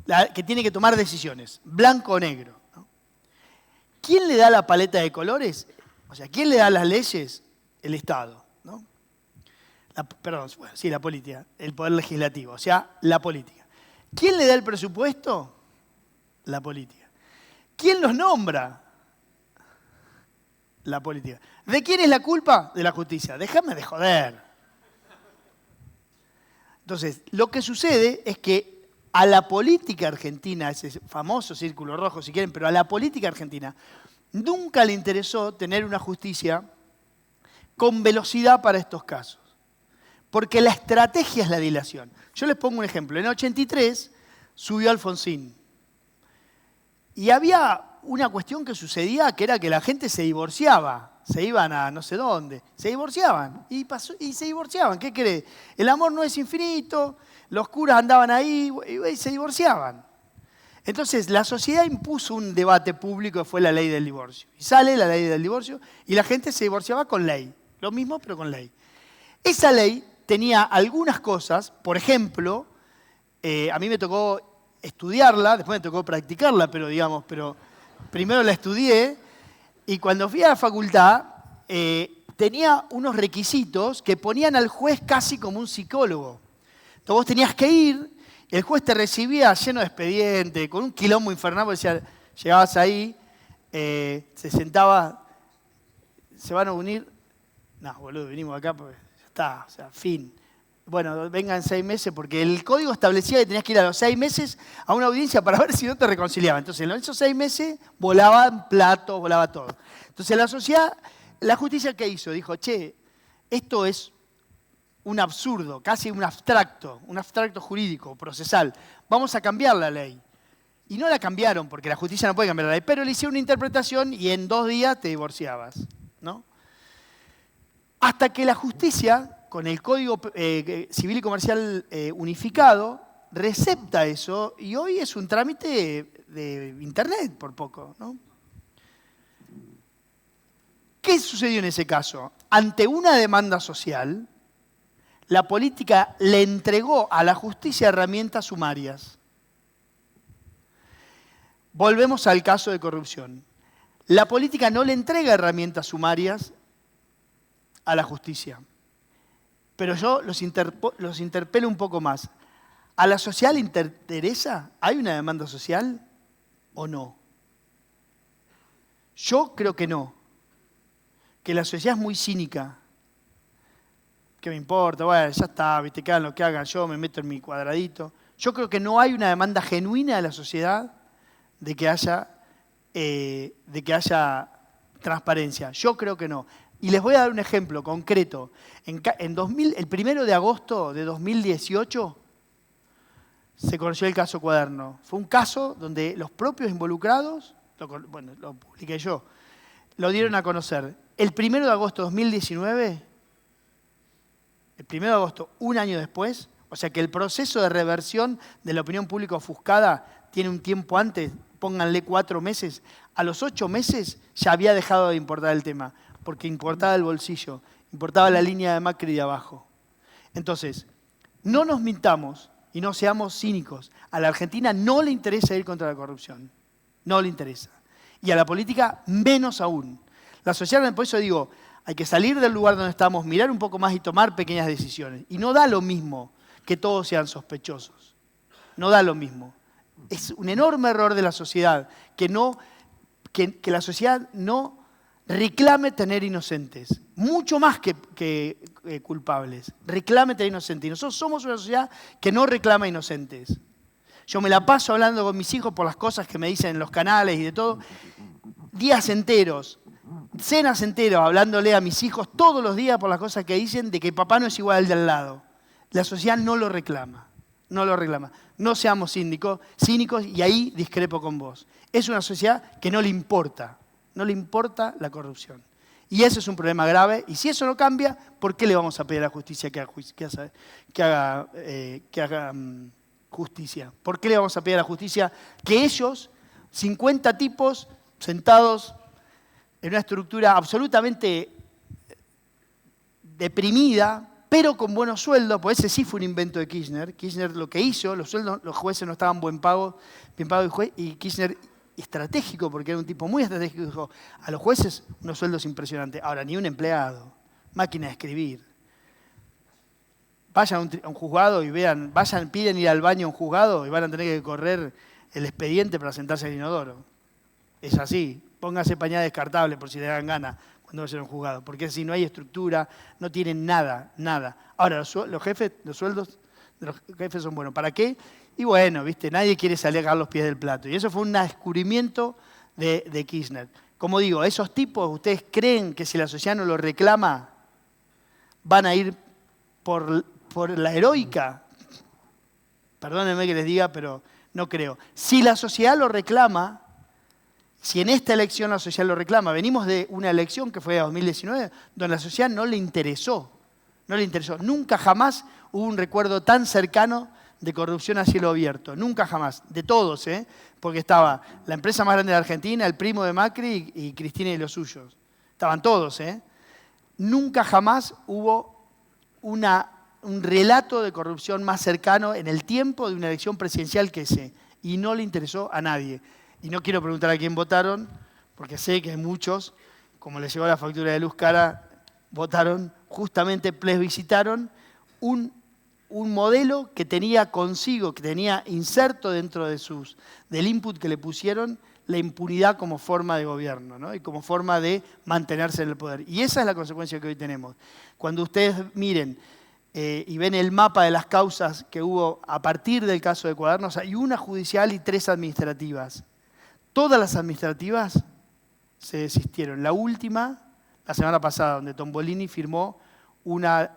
A: que tomar decisiones, blanco o negro, ¿no? ¿quién le da la paleta de colores? O sea, ¿quién le da las leyes? El Estado, ¿no? La política, el poder legislativo, o sea, la política. ¿Quién le da el presupuesto? La política. ¿Quién los nombra? La política. ¿De quién es la culpa? De la justicia. Déjame de joder. Entonces, lo que sucede es que a la política argentina, ese famoso círculo rojo si quieren, pero a la política argentina nunca le interesó tener una justicia con velocidad para estos casos. Porque la estrategia es la dilación. Yo les pongo un ejemplo. En el 83 subió Alfonsín. Y había una cuestión que sucedía que era que la gente se divorciaba. Se iban a no sé dónde. Se divorciaban. Y se divorciaban. ¿Qué cree? El amor no es infinito. Los curas andaban ahí y se divorciaban. Entonces la sociedad impuso un debate público que fue la ley del divorcio. Y sale la ley del divorcio y la gente se divorciaba con ley. Lo mismo pero con ley. Esa ley tenía algunas cosas, por ejemplo, a mí me tocó estudiarla, después me tocó practicarla, pero primero la estudié y cuando fui a la facultad tenía unos requisitos que ponían al juez casi como un psicólogo. Entonces vos tenías que ir, el juez te recibía lleno de expediente, con un quilombo infernal, porque decía, llegabas ahí, se sentaba, se van a unir, no, boludo, vinimos acá porque ya está, o sea, fin. Bueno, vengan 6 meses, porque el código establecía que tenías que ir a los 6 meses a una audiencia para ver si no te reconciliaban. Entonces, en esos 6 meses volaban platos, volaba todo. Entonces, la sociedad, la justicia, ¿qué hizo? Dijo, che, esto es un absurdo, casi un abstracto jurídico, procesal. Vamos a cambiar la ley. Y no la cambiaron, porque la justicia no puede cambiar la ley, pero le hicieron una interpretación y en 2 días te divorciabas, ¿no? Hasta que la justicia, con el Código Civil y Comercial unificado, recepta eso y hoy es un trámite de internet por poco, ¿no? ¿Qué sucedió en ese caso? Ante una demanda social, la política le entregó a la justicia herramientas sumarias. Volvemos al caso de corrupción. La política no le entrega herramientas sumarias a la justicia. Pero yo los interpelo un poco más. ¿A la sociedad le interesa? ¿Hay una demanda social o no? Yo creo que no. Que la sociedad es muy cínica. ¿Qué me importa? Bueno, ya está, viste, que hagan lo que hagan, yo me meto en mi cuadradito. Yo creo que no hay una demanda genuina de la sociedad de que haya transparencia. Yo creo que no. Y les voy a dar un ejemplo concreto. El 1 de agosto de 2018 se conoció el caso Cuaderno. Fue un caso donde los propios involucrados, lo publiqué yo, lo dieron a conocer. El 1 de agosto de 2019, el 1 de agosto, un año después, o sea que el proceso de reversión de la opinión pública ofuscada tiene un tiempo antes, pónganle 4 meses, a los 8 meses ya había dejado de importar el tema, porque importaba el bolsillo, importaba la línea de Macri de abajo. Entonces, no nos mintamos y no seamos cínicos. A la Argentina no le interesa ir contra la corrupción, no le interesa. Y a la política menos aún. La sociedad, por eso digo, hay que salir del lugar donde estamos, mirar un poco más y tomar pequeñas decisiones. Y no da lo mismo que todos sean sospechosos. No da lo mismo. Es un enorme error de la sociedad que la sociedad no reclame tener inocentes, mucho más que culpables. Reclame tener inocentes. Y nosotros somos una sociedad que no reclama inocentes. Yo me la paso hablando con mis hijos por las cosas que me dicen en los canales y de todo. Días enteros, cenas enteras, hablándole a mis hijos todos los días por las cosas que dicen de que papá no es igual al de al lado. La sociedad no lo reclama. No lo reclama. No seamos cínicos y ahí discrepo con vos. Es una sociedad que no le importa. No le importa la corrupción. Y eso es un problema grave. Y si eso no cambia, ¿por qué le vamos a pedir a la justicia que haga justicia? ¿Por qué le vamos a pedir a la justicia que ellos, 50 tipos sentados en una estructura absolutamente deprimida, pero con buenos sueldos, pues ese sí fue un invento de Kirchner. Kirchner lo que hizo, los sueldos, los jueces no estaban bien pagos y Kirchner estratégico, porque era un tipo muy estratégico, dijo, a los jueces unos sueldos impresionantes. Ahora, ni un empleado, máquina de escribir. Vayan a un juzgado y vean, piden ir al baño a un juzgado y van a tener que correr el expediente para sentarse al inodoro. Es así. Póngase pañal descartable por si le dan gana cuando vayan a un juzgado. Porque si no hay estructura, no tienen nada, nada. Ahora, los sueldos de los jefes son buenos. ¿Para qué? Y bueno, ¿viste? Nadie quiere salir a cagar los pies del plato. Y eso fue un descubrimiento de Kirchner. Como digo, esos tipos, ¿ustedes creen que si la sociedad no lo reclama, van a ir por la heroica? Perdónenme que les diga, pero no creo. Si la sociedad lo reclama, si en esta elección la sociedad lo reclama, venimos de una elección que fue de 2019, donde la sociedad no le interesó. No le interesó. Nunca jamás hubo un recuerdo tan cercano de corrupción a cielo abierto. Nunca jamás. De todos, ¿eh? Porque estaba la empresa más grande de Argentina, el primo de Macri y Cristina y los suyos. Estaban todos, ¿eh? Nunca jamás hubo un relato de corrupción más cercano en el tiempo de una elección presidencial que ese. Y no le interesó a nadie. Y no quiero preguntar a quién votaron, porque sé que muchos, como les llegó la factura de luz cara, votaron, justamente plebiscitaron un modelo que tenía consigo, que tenía inserto dentro del input que le pusieron, la impunidad como forma de gobierno, ¿no? Y como forma de mantenerse en el poder. Y esa es la consecuencia que hoy tenemos. Cuando ustedes miren y ven el mapa de las causas que hubo a partir del caso de Cuadernos, hay una judicial y 3 administrativas. Todas las administrativas se desistieron. La última, la semana pasada, donde Tombolini firmó una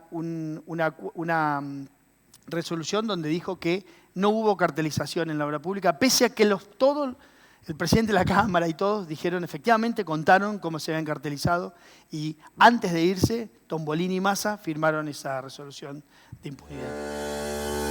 A: resolución donde dijo que no hubo cartelización en la obra pública, pese a que el presidente de la Cámara y todos dijeron, efectivamente, contaron cómo se habían cartelizado y antes de irse, Tombolini y Massa firmaron esa resolución de impunidad.